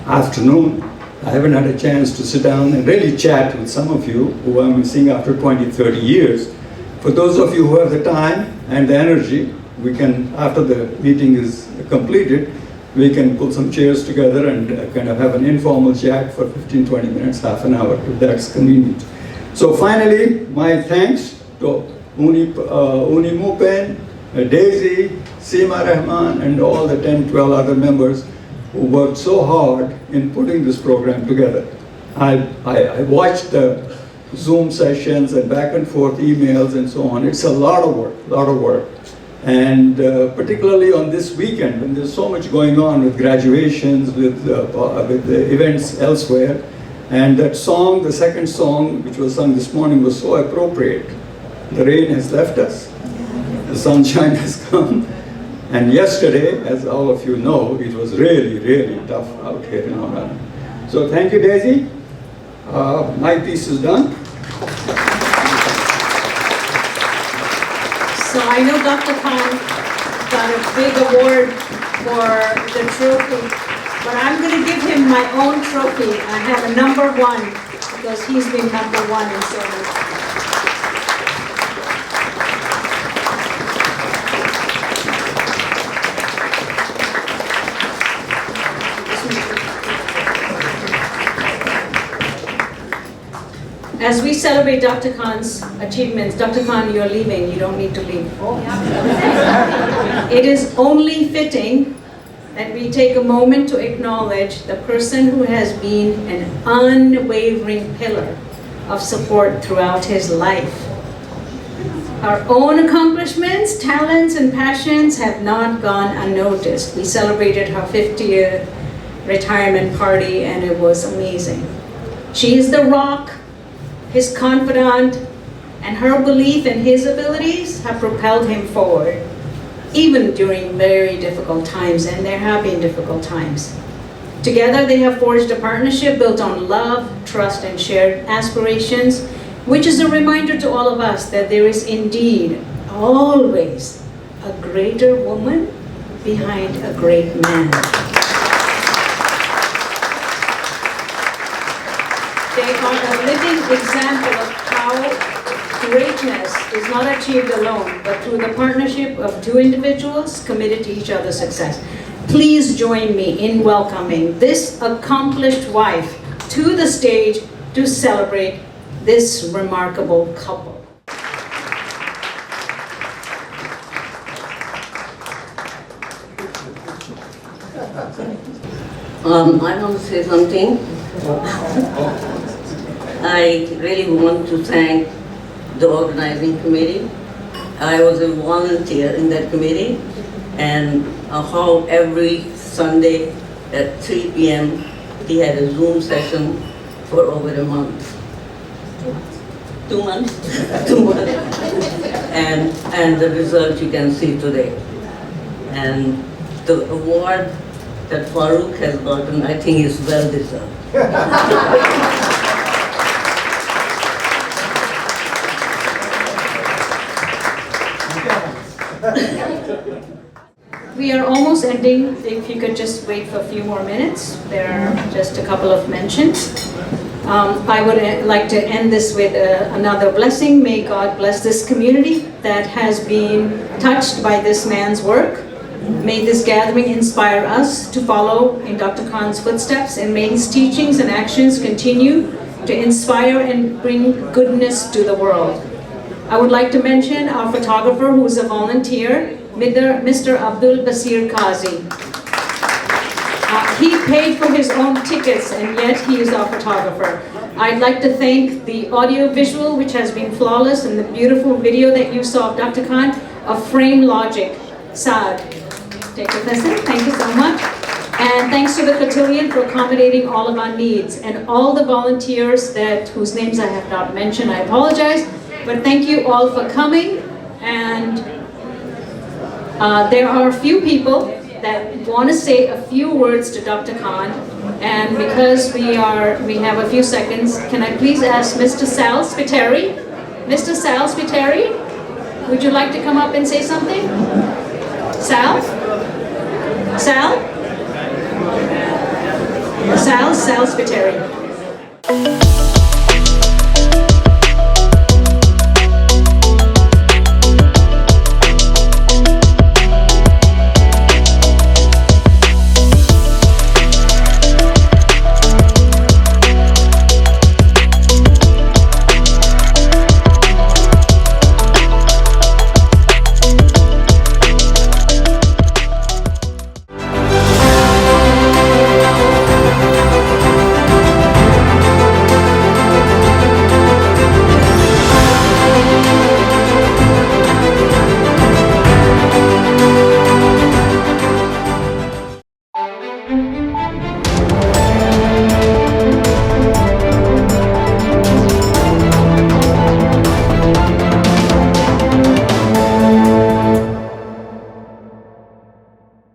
afternoon. I haven't had a chance to sit down and really chat with some of you who I'm seeing after 20, 30 years. For those of you who have the time and the energy, we can, after the meeting is completed, we can pull some chairs together and kind of have an informal chat for 15, 20 minutes, half an hour, if that's convenient. So finally, my thanks to Uni Mupen, Daisy, Seema Rahman, and all the 10, 12 other members who worked so hard in putting this program together. I watched the Zoom sessions and back and forth emails and so on. It's a lot of work. And particularly on this weekend, when there's so much going on with graduations, with the events elsewhere, and that song, the second song, which was sung this morning, was so appropriate. The rain has left us, the sunshine has come, and yesterday, as all of you know, it was really, really tough out here in Oman. So thank you, Daisy. My piece is done. So I know Dr. Khan got a big award for the trophy, but I'm going to give him my own trophy. I have a number 1 because he's been number 1 in service. As we celebrate Dr. Khan's achievements, Dr. Khan, you're leaving, you don't need to leave. It is only fitting that we take a moment to acknowledge the person who has been an unwavering pillar of support throughout his life. Our own accomplishments, talents, and passions have not gone unnoticed. We celebrated her 50th retirement party and it was amazing. She is the rock, his confidant, and her belief in his abilities have propelled him forward, even during very difficult times, and there have been difficult times. Together, they have forged a partnership built on love, trust, and shared aspirations, which is a reminder to all of us that there is indeed always a greater woman behind a great man. They are a living example of how greatness is not achieved alone, but through the partnership of 2 individuals committed to each other's success. Please join me in welcoming this accomplished wife to the stage to celebrate this remarkable couple. I want to say something. I really want to thank the organizing committee. I was a volunteer in that committee, and how every Sunday at 3 p.m. he had a Zoom session for over a month. 2 months? 2 months. And the result you can see today. And the award that Faroque has gotten, I think, is well deserved. We are almost ending. If you could just wait for a few more minutes. There are just a couple of mentions. I would like to end this with another blessing. May God bless this community that has been touched by this man's work. May this gathering inspire us to follow in Dr. Khan's footsteps, and may his teachings and actions continue to inspire and bring goodness to the world. I would like to mention our photographer, who is a volunteer, Mr. Abdul Basir Qazi. He paid for his own tickets, and yet he is our photographer. I'd like to thank the audio visual, which has been flawless, and the beautiful video that you saw of Dr. Khan, of Frame Logic. Saad, take a listen. Thank you so much. And thanks to the cotillion for accommodating all of our needs, and all the volunteers whose names I have not mentioned, I apologize, but thank you all for coming. And there are a few people that want to say a few words to Dr. Khan, and because we have a few seconds, can I please ask Mr. Sal Spiteri? Mr. Sal Spiteri, would you like to come up and say something? Sal? Sal? Sal Spiteri.